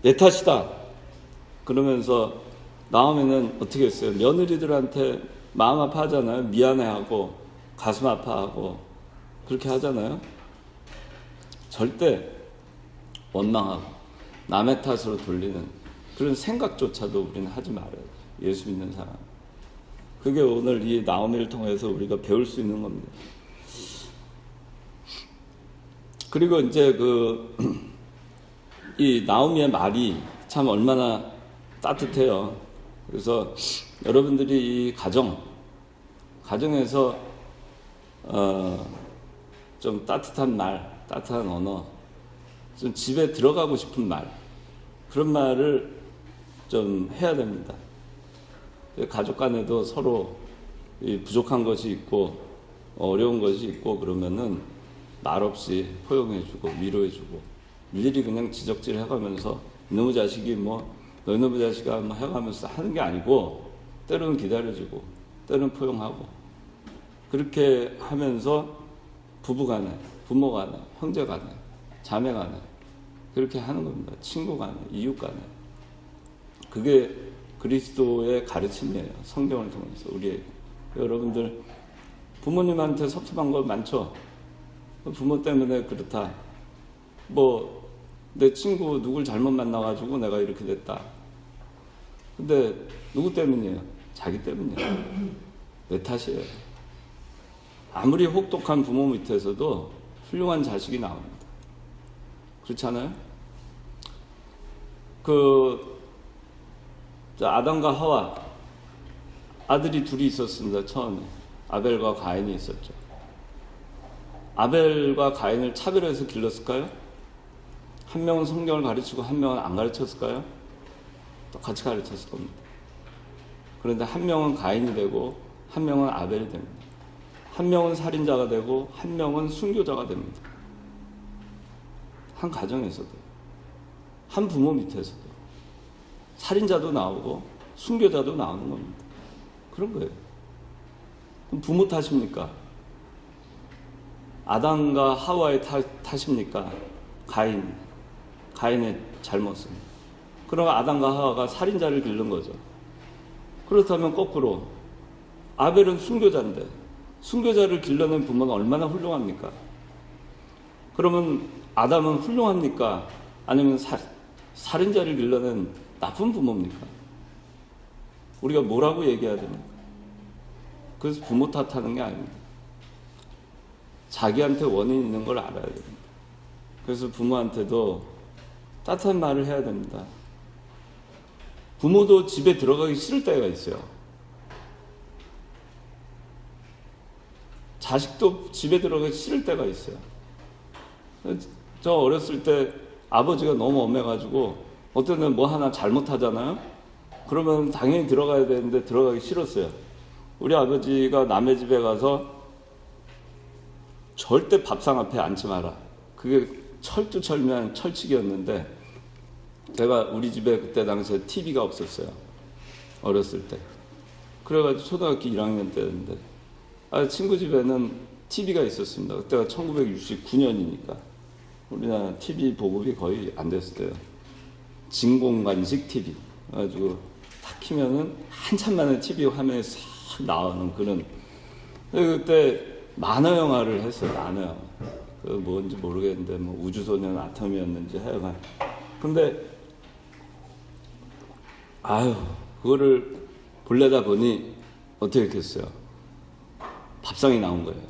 내 탓이다. 그러면서 나오면은 어떻게 했어요? 며느리들한테 마음 아파하잖아요. 미안해하고 가슴 아파하고 그렇게 하잖아요. 절대 원망하고 남의 탓으로 돌리는 그런 생각조차도 우리는 하지 말아야 돼요. 예수 믿는 사람. 그게 오늘 이 나오미를 통해서 우리가 배울 수 있는 겁니다. 그리고 이제 이 나오미의 말이 참 얼마나 따뜻해요. 그래서 여러분들이 이 가정에서 좀 따뜻한 말, 따뜻한 언어, 좀 집에 들어가고 싶은 말, 그런 말을 좀 해야 됩니다. 가족 간에도 서로 부족한 것이 있고 어려운 것이 있고 그러면은 말없이 포용해주고 위로해주고 일일이 그냥 지적질 해가면서 너무 자식이 너희 놈의 자식아 해가면서 하는 게 아니고 때로는 기다려주고 때로는 포용하고 그렇게 하면서 부부간에 부모간에 형제간에 자매간에 그렇게 하는 겁니다. 친구간에 이웃간에 그게 그리스도의 가르침이에요. 성경을 통해서 우리에게. 여러분들 부모님한테 섭섭한 거 많죠? 부모 때문에 그렇다. 내 친구 누굴 잘못 만나가지고 내가 이렇게 됐다. 근데 누구 때문이에요? 자기 때문이에요. 내 탓이에요. 아무리 혹독한 부모 밑에서도 훌륭한 자식이 나옵니다. 그렇지 않아요? 아담과 하와 아들이 둘이 있었습니다. 처음에 아벨과 가인이 있었죠. 아벨과 가인을 차별해서 길렀을까요? 한 명은 성경을 가르치고 한 명은 안 가르쳤을까요? 똑같이 가르쳤을 겁니다. 그런데 한 명은 가인이 되고 한 명은 아벨이 됩니다. 한 명은 살인자가 되고 한 명은 순교자가 됩니다. 한 가정에서도, 한 부모 밑에서도 살인자도 나오고 순교자도 나오는 겁니다. 그런 거예요. 그럼 부모 탓입니까? 아담과 하와의 탓입니까? 가인의 잘못은. 그럼 아담과 하와가 살인자를 기른 거죠. 그렇다면 거꾸로 아벨은 순교자인데 순교자를 길러낸 부모는 얼마나 훌륭합니까? 그러면 아담은 훌륭합니까? 아니면 살인자를 길러낸 나쁜 부모입니까? 우리가 뭐라고 얘기해야 됩니까? 그래서 부모 탓하는 게 아닙니다. 자기한테 원인 있는 걸 알아야 됩니다. 그래서 부모한테도 따뜻한 말을 해야 됩니다. 부모도 집에 들어가기 싫을 때가 있어요. 자식도 집에 들어가기 싫을 때가 있어요. 저 어렸을 때 아버지가 너무 엄해가지고 어떤 때는 뭐 하나 잘못하잖아요. 그러면 당연히 들어가야 되는데 들어가기 싫었어요. 우리 아버지가 남의 집에 가서 절대 밥상 앞에 앉지 마라. 그게 철두철미한 철칙이었는데 제가 우리 집에 그때 당시에 TV가 없었어요. 어렸을 때. 그래가지고 초등학교 1학년 때였는데 친구 집에는 TV가 있었습니다. 그때가 1969년이니까 우리나라 TV 보급이 거의 안 됐을 때요. 진공관식 TV. 그래가지고 탁 키면은 한참 만에 TV 화면에 싹 나오는 그런. 그때 만화 영화를 했어요. 만화 영화. 그 뭔지 모르겠는데 뭐 우주소년 아톰이었는지 하여간. 근데 그거를 보려다 보니 어떻게 했겠어요? 밥상이 나온 거예요.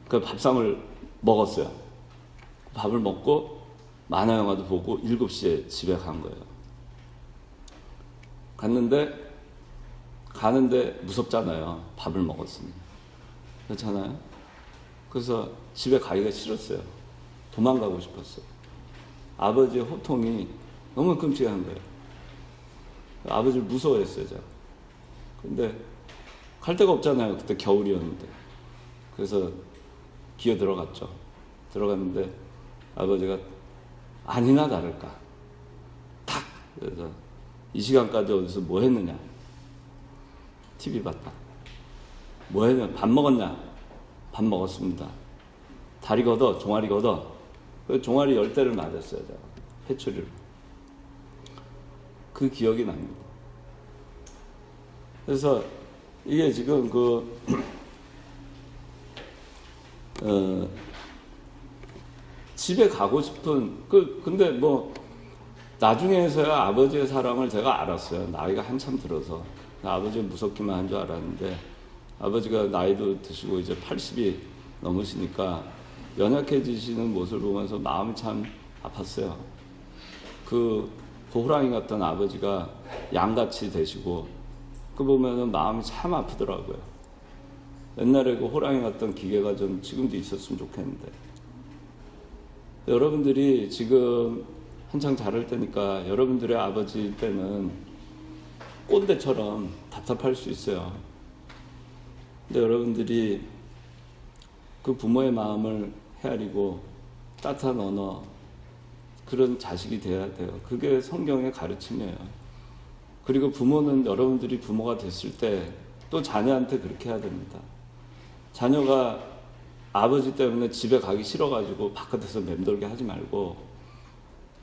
그 밥상을 먹었어요. 밥을 먹고 만화 영화도 보고 7시에 집에 간 거예요. 가는데 무섭잖아요. 밥을 먹었으니. 그렇잖아요. 그래서 집에 가기가 싫었어요. 도망가고 싶었어요. 아버지의 호통이 너무 끔찍한 거예요. 아버지를 무서워했어요, 제가. 근데 갈 데가 없잖아요. 그때 겨울이었는데. 그래서 기어 들어갔죠. 들어갔는데 아버지가 아니나 다를까 탁. 그래서 이 시간까지 어디서 뭐 했느냐. TV 봤다. 뭐 했냐. 밥 먹었냐. 밥 먹었습니다. 다리 걷어. 종아리 걷어. 그 종아리 10대를 맞았어요, 제가. 회초리를. 그 기억이 납니다. 그래서 이게 지금 집에 가고 싶은 근데 뭐 나중에서야 아버지의 사랑을 제가 알았어요. 나이가 한참 들어서. 아버지는 무섭기만 한 줄 알았는데 아버지가 나이도 드시고 이제 80이 넘으시니까 연약해지시는 모습을 보면서 마음이 참 아팠어요. 그 호랑이 같던 아버지가 양같이 되시고 그 보면은 마음이 참 아프더라고요. 옛날에 그 호랑이 같던 기계가 좀 지금도 있었으면 좋겠는데. 여러분들이 지금 한창 자랄 때니까 여러분들의 아버지 때는 꼰대처럼 답답할 수 있어요. 근데 여러분들이 그 부모의 마음을 헤아리고 따뜻한 언어, 그런 자식이 돼야 돼요. 그게 성경의 가르침이에요. 그리고 부모는 여러분들이 부모가 됐을 때 또 자녀한테 그렇게 해야 됩니다. 자녀가 아버지 때문에 집에 가기 싫어가지고 바깥에서 맴돌게 하지 말고,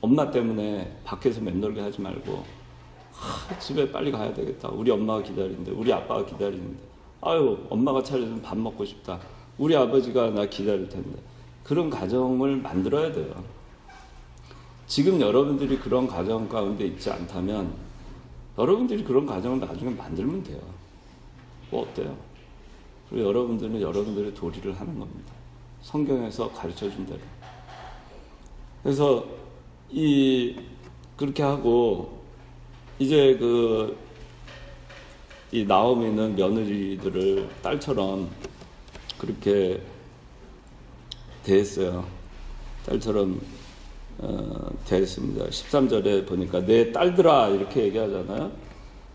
엄마 때문에 밖에서 맴돌게 하지 말고, 집에 빨리 가야 되겠다. 우리 엄마가 기다리는데, 우리 아빠가 기다리는데, 엄마가 차려준 밥 먹고 싶다. 우리 아버지가 나 기다릴 텐데. 그런 가정을 만들어야 돼요. 지금 여러분들이 그런 가정 가운데 있지 않다면 여러분들이 그런 가정을 나중에 만들면 돼요. 뭐 어때요? 그리고 여러분들은 여러분들의 도리를 하는 겁니다. 성경에서 가르쳐준 대로. 그래서 그렇게 하고 이제 이 나오미는 며느리들을 딸처럼 그렇게 대했어요. 딸처럼 됐습니다. 13절에 보니까 내 딸들아 이렇게 얘기하잖아요.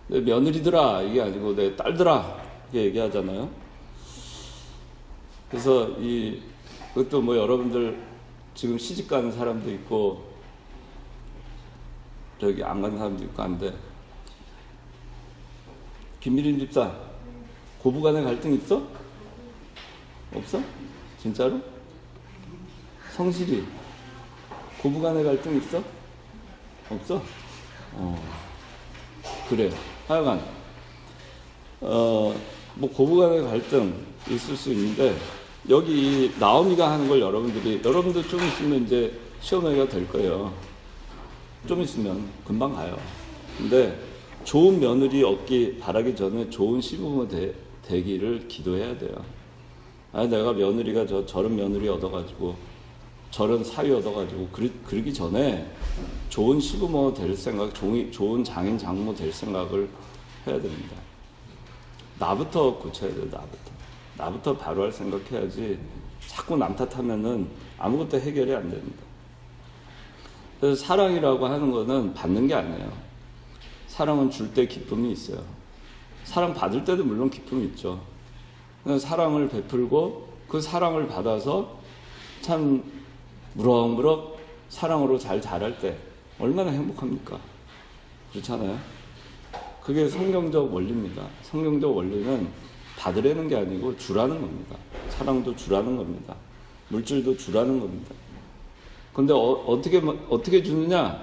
내 며느리들아 이게 아니고 내 딸들아 이렇게 얘기하잖아요. 그래서 그것도 뭐 여러분들 지금 시집 가는 사람도 있고 저기 안 가는 사람도 있고 한데, 김미린 집사 고부간의 갈등 있어? 없어? 진짜로? 성실이 고부간의 갈등 있어? 없어? 그래. 하여간 뭐 고부간의 갈등 있을 수 있는데, 여기 나오미가 하는 걸 여러분들 좀 있으면 이제 시어머니가 될 거예요. 좀 있으면 금방 가요. 근데 좋은 며느리 얻기 바라기 전에 좋은 시부모 되기를 기도해야 돼요. 아니 내가 며느리가 저런 며느리 얻어가지고 저런 사위 얻어가지고 그러기 전에 좋은 시부모 될 생각, 좋은 장인 장모 될 생각을 해야 됩니다. 나부터 고쳐야 돼요. 나부터 바로 할 생각해야지 자꾸 남 탓하면은 아무것도 해결이 안 됩니다. 그래서 사랑이라고 하는 거는 받는 게 아니에요. 사랑은 줄 때 기쁨이 있어요. 사랑 받을 때도 물론 기쁨이 있죠. 사랑을 베풀고 그 사랑을 받아서 참 무럭무럭 사랑으로 잘 자랄 때 얼마나 행복합니까? 그렇잖아요. 그게 성경적 원리입니다. 성경적 원리는 받으려는 게 아니고 주라는 겁니다. 사랑도 주라는 겁니다. 물질도 주라는 겁니다. 근데 어떻게 주느냐?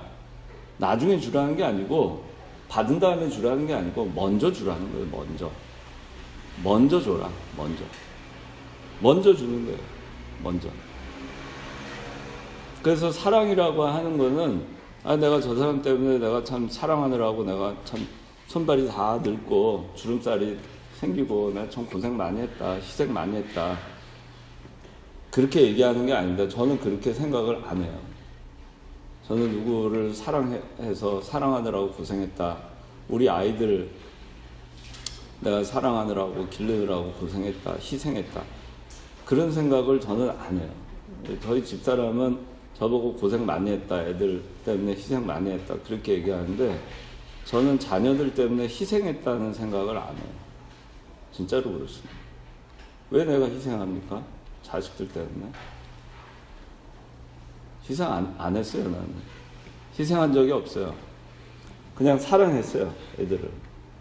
나중에 주라는 게 아니고, 받은 다음에 주라는 게 아니고 먼저 주라는 거예요. 먼저 줘라. 먼저 주는 거예요. 먼저. 그래서 사랑이라고 하는 거는 내가 저 사람 때문에 내가 참 사랑하느라고 내가 참 손발이 다 늙고 주름살이 생기고 내가 참 고생 많이 했다. 희생 많이 했다. 그렇게 얘기하는 게 아닙니다. 저는 그렇게 생각을 안 해요. 저는 누구를 사랑해서 사랑하느라고 고생했다. 우리 아이들 내가 사랑하느라고 기르느라고 고생했다. 희생했다. 그런 생각을 저는 안 해요. 저희 집사람은 저보고 고생 많이 했다. 애들 때문에 희생 많이 했다. 그렇게 얘기하는데 저는 자녀들 때문에 희생했다는 생각을 안 해요. 진짜로 그렇습니다. 왜 내가 희생합니까? 자식들 때문에. 희생 안 했어요, 나는. 희생한 적이 없어요. 그냥 사랑했어요, 애들을.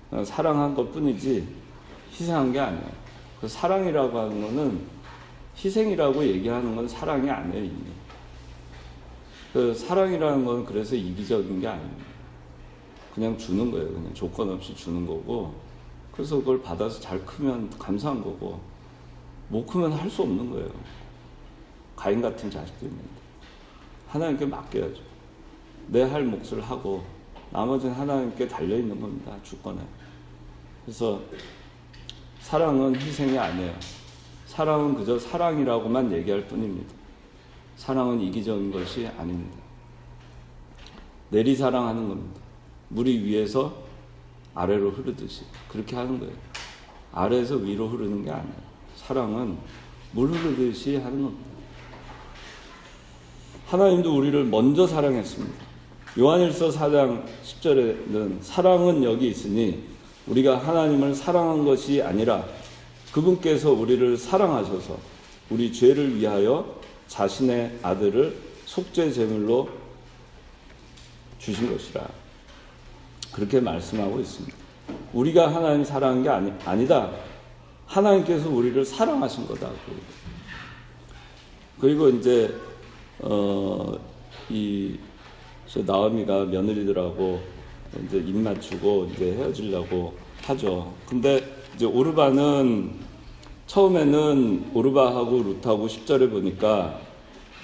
그냥 사랑한 것 뿐이지, 희생한 게 아니에요. 그 사랑이라고 하는 거는, 희생이라고 얘기하는 건 사랑이 아니에요, 이미. 그 사랑이라는 건 그래서 이기적인 게 아닙니다. 그냥 주는 거예요. 그냥 조건 없이 주는 거고, 그래서 그걸 받아서 잘 크면 감사한 거고, 못 크면 할 수 없는 거예요. 가인 같은 자식들입니다. 하나님께 맡겨야죠. 내 할 몫을 하고 나머지는 하나님께 달려있는 겁니다. 주권에. 그래서 사랑은 희생이 아니에요. 사랑은 그저 사랑이라고만 얘기할 뿐입니다. 사랑은 이기적인 것이 아닙니다. 내리사랑하는 겁니다. 물이 위에서 아래로 흐르듯이 그렇게 하는 거예요. 아래에서 위로 흐르는 게 아니에요. 사랑은 물 흐르듯이 하는 겁니다. 하나님도 우리를 먼저 사랑했습니다. 요한일서 4장 10절에는 사랑은 여기 있으니 우리가 하나님을 사랑한 것이 아니라 그분께서 우리를 사랑하셔서 우리 죄를 위하여 자신의 아들을 속죄 제물로 주신 것이라. 그렇게 말씀하고 있습니다. 우리가 하나님 사랑한 게 아니다. 하나님께서 우리를 사랑하신 거다. 그리고 이제 나오미가 며느리들하고 이제 입 맞추고 이제 헤어지려고 하죠. 근데 이제 오르바는 처음에는 오르바하고 룻하고 10절에 보니까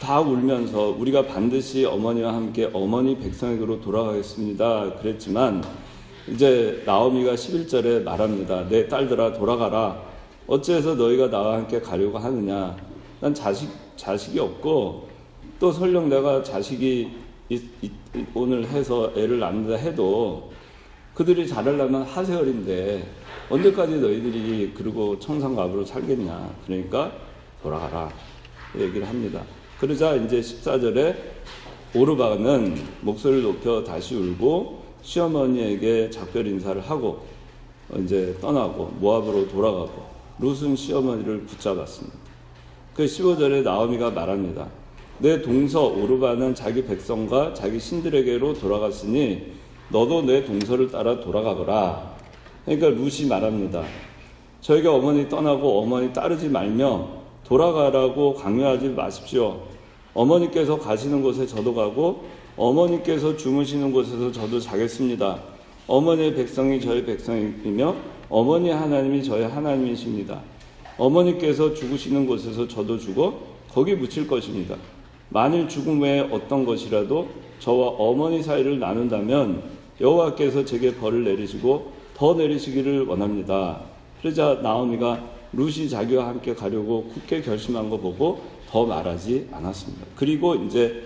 다 울면서 우리가 반드시 어머니와 함께 어머니 백성에게로 돌아가겠습니다. 그랬지만 이제 나오미가 11절에 말합니다. 내 딸들아 돌아가라. 어찌해서 너희가 나와 함께 가려고 하느냐. 난 자식이 없고 또 설령 내가 자식이 오늘 해서 애를 낳는다 해도 그들이 자라려면 하세월인데 언제까지 너희들이 그리고 청산갑으로 살겠냐. 그러니까 돌아가라 얘기를 합니다. 그러자 이제 14절에 오르바는 목소리를 높여 다시 울고 시어머니에게 작별 인사를 하고 이제 떠나고 모압으로 돌아가고 룻은 시어머니를 붙잡았습니다. 그 15절에 나오미가 말합니다. 내 동서 오르바는 자기 백성과 자기 신들에게로 돌아갔으니 너도 내 동서를 따라 돌아가거라. 그러니까 룻이 말합니다. 저에게 어머니 떠나고 어머니 따르지 말며 돌아가라고 강요하지 마십시오. 어머니께서 가시는 곳에 저도 가고 어머니께서 주무시는 곳에서 저도 자겠습니다. 어머니의 백성이 저의 백성이며 어머니 하나님이 저의 하나님이십니다. 어머니께서 죽으시는 곳에서 저도 죽어 거기 묻힐 것입니다. 만일 죽음 외에 어떤 것이라도 저와 어머니 사이를 나눈다면 여호와께서 제게 벌을 내리시고 더 내리시기를 원합니다. 그러자 나오미가 룻이 자기와 함께 가려고 굳게 결심한 거 보고 더 말하지 않았습니다. 그리고 이제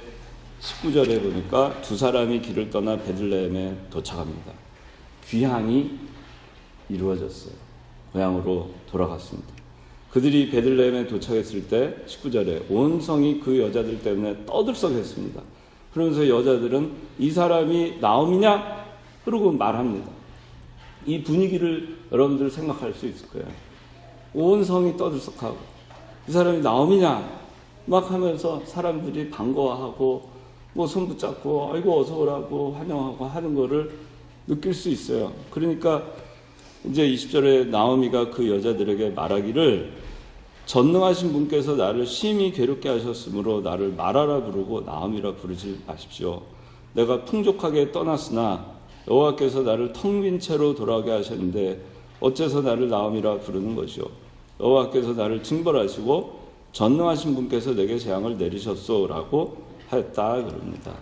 19절에 보니까 두 사람이 길을 떠나 베들레헴에 도착합니다. 귀향이 이루어졌어요. 고향으로 돌아갔습니다. 그들이 베들레헴에 도착했을 때 19절에 온 성이 그 여자들 때문에 떠들썩했습니다. 그러면서 여자들은 이 사람이 나오미냐? 그러고 말합니다. 이 분위기를 여러분들 생각할 수 있을 거예요. 온 성이 떠들썩하고 이 사람이 나오미냐? 막 하면서 사람들이 반가워하고 뭐 손 붙잡고 아이고 어서 오라고 환영하고 하는 거를 느낄 수 있어요. 그러니까 이제 20절에 나오미가 그 여자들에게 말하기를 전능하신 분께서 나를 심히 괴롭게 하셨으므로 나를 마라라 부르고 나오미라 부르지 마십시오. 내가 풍족하게 떠났으나 여호와께서 나를 텅 빈 채로 돌아오게 하셨는데 어째서 나를 나오미라 부르는 것이요. 여호와께서 나를 징벌하시고 전능하신 분께서 내게 재앙을 내리셨소라고 하였다 그럽니다.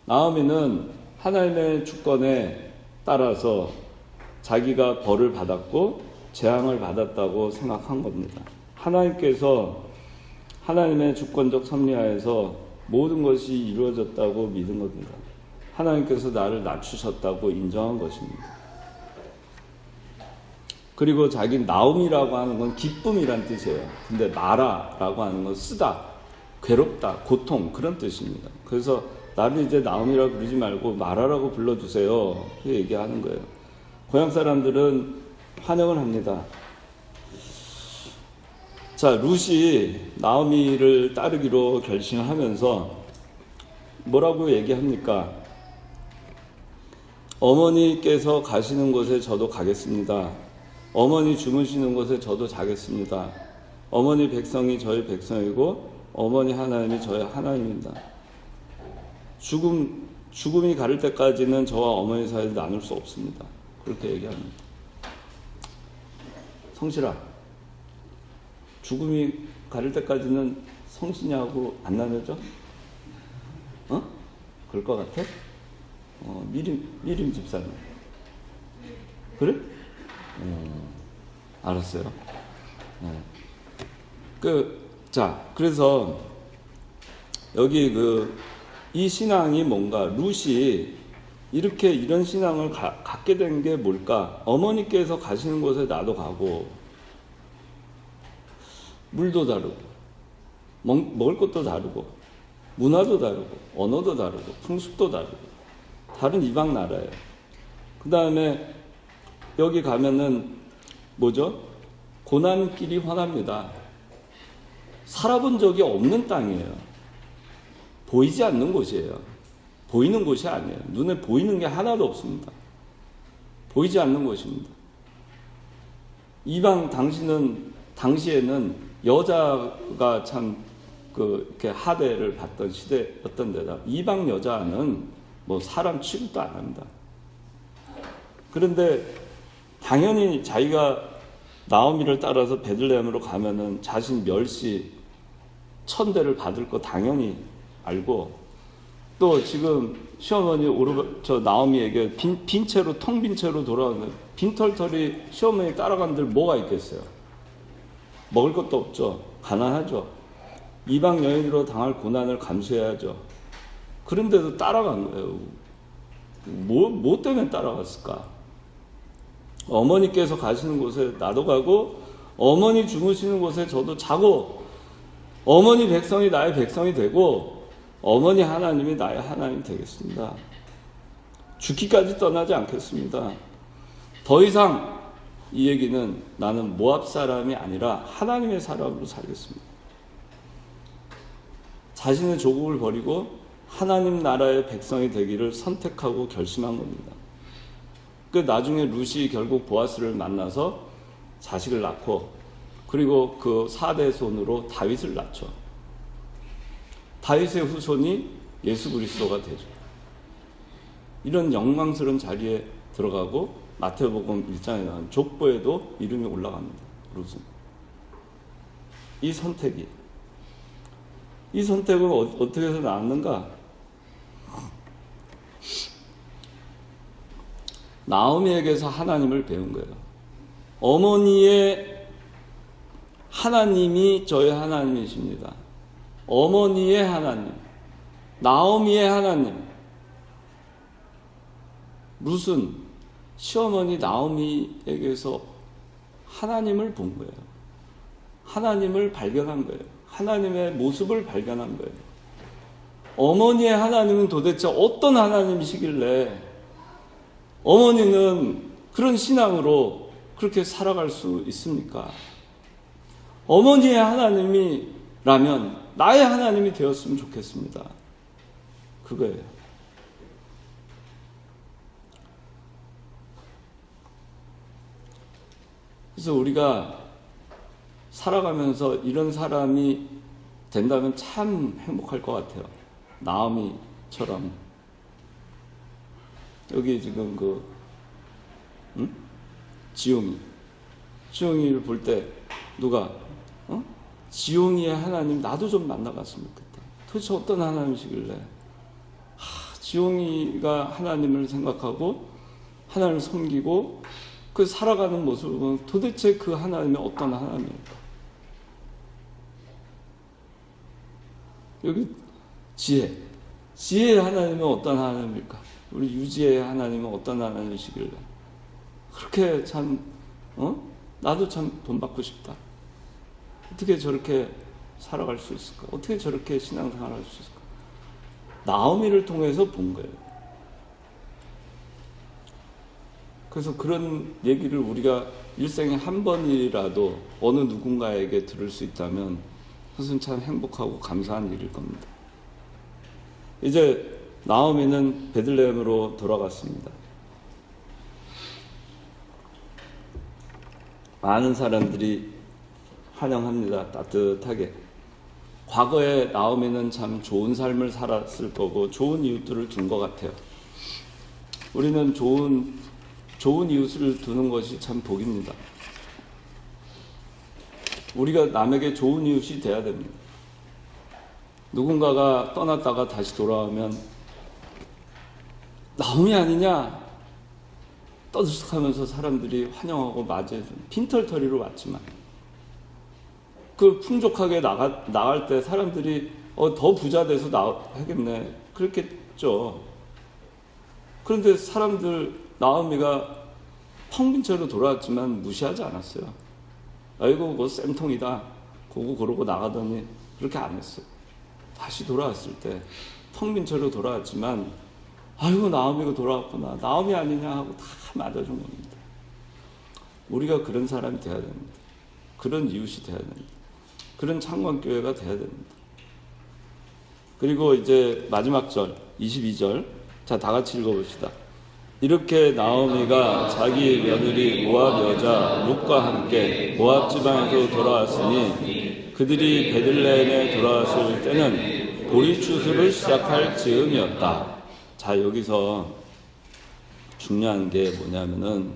나오미는 하나님의 주권에 따라서 자기가 벌을 받았고 재앙을 받았다고 생각한 겁니다. 하나님께서 하나님의 주권적 섭리하에서 모든 것이 이루어졌다고 믿은 겁니다. 하나님께서 나를 낮추셨다고 인정한 것입니다. 그리고 자기 나옴이라고 하는 건 기쁨이란 뜻이에요. 근데 마라라고 하는 건 쓰다, 괴롭다, 고통 그런 뜻입니다. 그래서 나를 이제 나옴이라고 부르지 말고 마라라고 불러주세요. 그 얘기하는 거예요. 고향 사람들은 환영을 합니다. 자, 룻이 나오미를 따르기로 결심하면서 뭐라고 얘기합니까? 어머니께서 가시는 곳에 저도 가겠습니다. 어머니 주무시는 곳에 저도 자겠습니다. 어머니 백성이 저의 백성이고 어머니 하나님이 저의 하나님입니다. 죽음이 가를 때까지는 저와 어머니 사이를 나눌 수 없습니다. 그렇게 얘기합니다. 성실아, 죽음이 가를 때까지는 성신이하고 안 나눠져? 그럴 것 같아? 미림 집사님. 그래? 알았어요. 그래서 여기 이 신앙이 뭔가 룻이 이런 신앙을 갖게 된 게 뭘까? 어머니께서 가시는 곳에 나도 가고 물도 다르고 먹을 것도 다르고 문화도 다르고 언어도 다르고 풍습도 다르고 다른 이방 나라예요. 그 다음에 여기 가면은 뭐죠? 고난길이 환합니다. 살아본 적이 없는 땅이에요. 보이지 않는 곳이에요. 보이는 곳이 아니에요. 눈에 보이는 게 하나도 없습니다. 보이지 않는 곳입니다. 이방 당시에는 여자가 참 이렇게 하대를 받던 시대였던 데다 이방 여자는 뭐 사람 취급도 안 합니다. 그런데 당연히 자기가 나오미를 따라서 베들레헴으로 가면은 자신 멸시 천대를 받을 거 당연히 알고 또 지금 시어머니 나오미에게 빈 채로 텅 빈 채로 돌아오는 빈털털이 시어머니 따라간들 뭐가 있겠어요? 먹을 것도 없죠. 가난하죠. 이방 여인으로 당할 고난을 감수해야죠. 그런데도 따라간 거예요. 뭐 때문에 따라갔을까? 어머니께서 가시는 곳에 나도 가고 어머니 주무시는 곳에 저도 자고 어머니 백성이 나의 백성이 되고 어머니 하나님이 나의 하나님 되겠습니다. 죽기까지 떠나지 않겠습니다. 더 이상 이 얘기는 나는 모압 사람이 아니라 하나님의 사람으로 살겠습니다. 자신의 조국을 버리고 하나님 나라의 백성이 되기를 선택하고 결심한 겁니다. 그 나중에 룻이 결국 보아스를 만나서 자식을 낳고 그리고 그 4대 손으로 다윗을 낳죠. 다윗의 후손이 예수 그리스도가 되죠. 이런 영광스러운 자리에 들어가고 마태복음 1장에 나온 족보에도 이름이 올라갑니다. 룻은. 이 선택은 어떻게 해서 나왔는가? 나오미에게서 하나님을 배운 거예요. 어머니의 하나님이 저의 하나님이십니다. 어머니의 하나님, 나오미의 하나님. 룻은 시어머니 나오미에게서 하나님을 본 거예요. 하나님을 발견한 거예요. 하나님의 모습을 발견한 거예요. 어머니의 하나님은 도대체 어떤 하나님이시길래 어머니는 그런 신앙으로 그렇게 살아갈 수 있습니까? 어머니의 하나님이라면 나의 하나님이 되었으면 좋겠습니다. 그거예요. 그래서 우리가 살아가면서 이런 사람이 된다면 참 행복할 것 같아요. 나오미처럼. 여기 지금 지용이를 볼 때 누가 지용이의 하나님 나도 좀 만나봤으면 좋겠다. 도대체 어떤 하나님이시길래 지용이가 하나님을 생각하고 하나님을 섬기고 그 살아가는 모습을 보면 도대체 그 하나님이 어떤 하나님일까? 여기 지혜의 하나님은 어떤 하나님일까? 우리 유지의 하나님은 어떤 하나님이시길래 그렇게 참 나도 참 돈 받고 싶다. 어떻게 저렇게 살아갈 수 있을까? 어떻게 저렇게 신앙생활을 할 수 있을까? 나오미를 통해서 본 거예요. 그래서 그런 얘기를 우리가 일생에 한 번이라도 어느 누군가에게 들을 수 있다면 그것은 참 행복하고 감사한 일일 겁니다. 이제 나오미는 베들레헴으로 돌아갔습니다. 많은 사람들이 환영합니다. 따뜻하게. 과거에 나오미는 참 좋은 삶을 살았을 거고 좋은 이웃들을 둔 것 같아요. 우리는 좋은 이웃을 두는 것이 참 복입니다. 우리가 남에게 좋은 이웃이 돼야 됩니다. 누군가가 떠났다가 다시 돌아오면 나오미 아니냐? 떠들썩하면서 사람들이 환영하고 맞이해줍니다. 핀털터리로 왔지만 그 풍족하게 나갈 때 사람들이 더 부자 돼서 하겠네. 그랬겠죠. 그런데 나오미가 텅 빈 채로 돌아왔지만 무시하지 않았어요. 아이고 그거 쌤통이다. 그러고 나가더니 그렇게 안 했어요. 다시 돌아왔을 때 텅 빈 채로 돌아왔지만 아이고 나오미가 돌아왔구나. 나오미 아니냐 하고 다 맞아준 겁니다. 우리가 그런 사람이 돼야 됩니다. 그런 이웃이 돼야 됩니다. 그런 창광교회가 돼야 됩니다. 그리고 이제 마지막 절 22절 자 다같이 읽어봅시다. 이렇게 나오미가 자기 며느리 모압 여자 룻과 함께 모압 지방에서 돌아왔으니 그들이 베들레헴에 돌아왔을 때는 보리추수를 시작할 즈음이었다. 자 여기서 중요한 게 뭐냐면은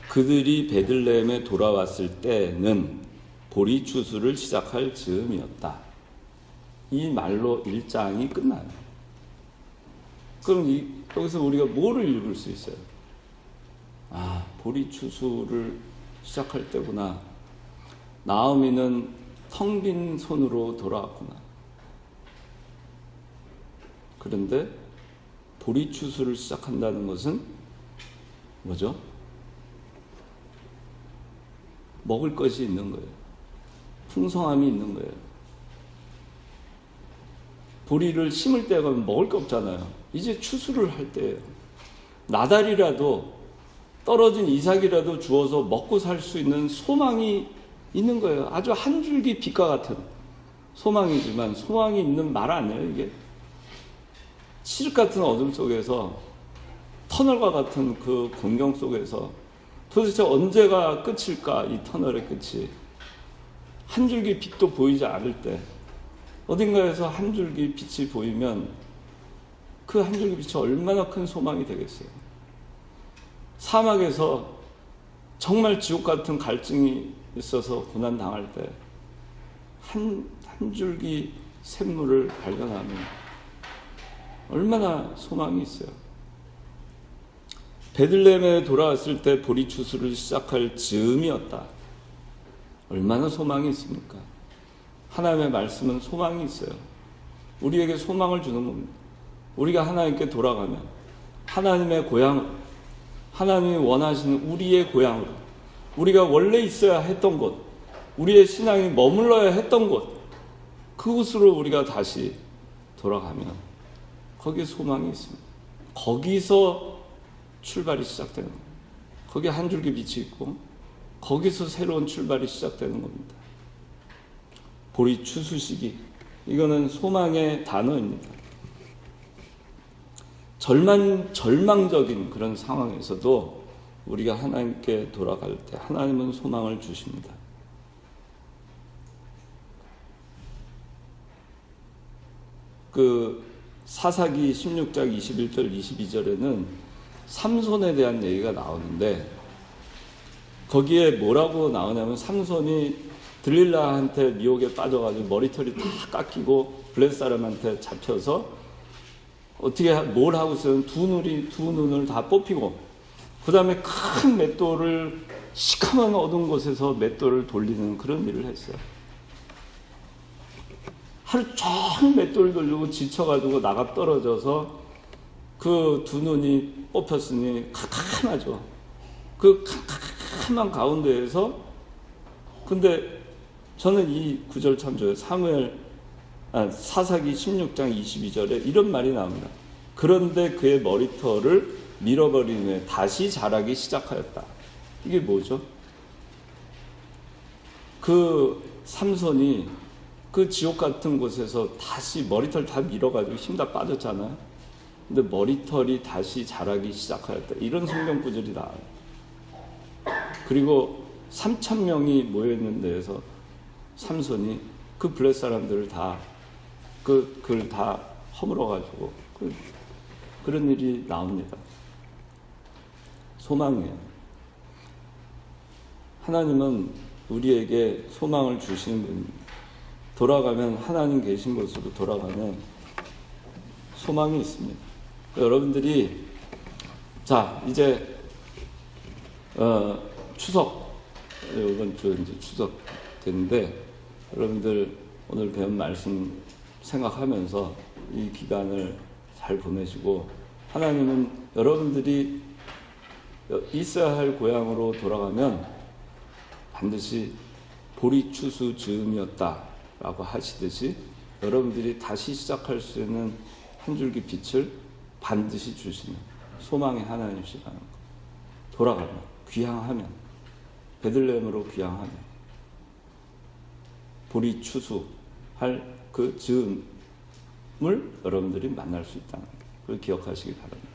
그들이 베들레헴에 돌아왔을 때는 보리추수를 시작할 즈음이었다. 이 말로 1장이 끝나요. 그럼 여기서 우리가 뭐를 읽을 수 있어요? 보리추수를 시작할 때구나. 나오미는 텅 빈 손으로 돌아왔구나. 그런데 보리추수를 시작한다는 것은 뭐죠? 먹을 것이 있는 거예요. 풍성함이 있는 거예요. 보리를 심을 때가 먹을 게 없잖아요. 이제 추수를 할 때예요. 나달이라도 떨어진 이삭이라도 주워서 먹고 살 수 있는 소망이 있는 거예요. 아주 한 줄기 빛과 같은 소망이지만 소망이 있는 말 아니에요, 이게? 칠흑 같은 어둠 속에서 터널과 같은 그 공경 속에서 도대체 언제가 끝일까? 이 터널의 끝이 한 줄기 빛도 보이지 않을 때 어딘가에서 한 줄기 빛이 보이면 그 한 줄기 빛이 얼마나 큰 소망이 되겠어요. 사막에서 정말 지옥 같은 갈증이 있어서 고난 당할 때 한 줄기 샘물을 발견하면 얼마나 소망이 있어요. 베들레헴에 돌아왔을 때 보리 추수를 시작할 즈음이었다. 얼마나 소망이 있습니까? 하나님의 말씀은 소망이 있어요. 우리에게 소망을 주는 겁니다. 우리가 하나님께 돌아가면 하나님의 고향으로, 하나님이 원하시는 우리의 고향으로, 우리가 원래 있어야 했던 곳, 우리의 신앙이 머물러야 했던 곳, 그곳으로 우리가 다시 돌아가면 거기에 소망이 있습니다. 거기서 출발이 시작되는 겁니다. 거기에 한 줄기 빛이 있고 거기서 새로운 출발이 시작되는 겁니다. 보리 추수 시기, 이거는 소망의 단어입니다. 절망적인 그런 상황에서도 우리가 하나님께 돌아갈 때 하나님은 소망을 주십니다. 그 사사기 16장 21절 22절에는 삼손에 대한 얘기가 나오는데 거기에 뭐라고 나오냐면 삼손이 들릴라한테 미혹에 빠져가지고 머리털이 다 깎이고 블레셋 사람한테 잡혀서 어떻게 뭘 하고 있어요? 두 눈을 다 뽑히고 그 다음에 큰 맷돌을 시커먼 어두운 곳에서 맷돌을 돌리는 그런 일을 했어요. 하루 종일 맷돌 돌리고 지쳐가지고 나가 떨어져서 그 두 눈이 뽑혔으니 캄캄하죠. 그 캄캄한 가운데에서 근데 저는 이 구절 참 좋아요. 사사기 16장 22절에 이런 말이 나옵니다. 그런데 그의 머리털을 밀어버린 후에 다시 자라기 시작하였다. 이게 뭐죠? 그 삼손이 그 지옥 같은 곳에서 다시 머리털 다 밀어가지고 힘 다 빠졌잖아요. 근데 머리털이 다시 자라기 시작하였다. 이런 성경 구절이 나와요. 그리고 3,000명이 모여있는 데에서 삼손이 그 블레셋 사람들을 다 그걸 다 허물어가지고 그런 일이 나옵니다. 소망이에요. 하나님은 우리에게 소망을 주시는 분입니다. 돌아가면 하나님 계신 곳으로 돌아가면 소망이 있습니다. 여러분들이 자 이제 추석 이번 주 이제 추석 됐는데 여러분들 오늘 배운 말씀 생각하면서 이 기간을 잘 보내시고 하나님은 여러분들이 있어야 할 고향으로 돌아가면 반드시 보리 추수 즈음이었다라고 하시듯이 여러분들이 다시 시작할 수 있는 한 줄기 빛을 반드시 주시는 소망의 하나님이시라는 것. 돌아가면, 귀향하면, 베들레헴으로 귀향하면 보리 추수할 그 즈음을 여러분들이 만날 수 있다는 걸 기억하시기 바랍니다.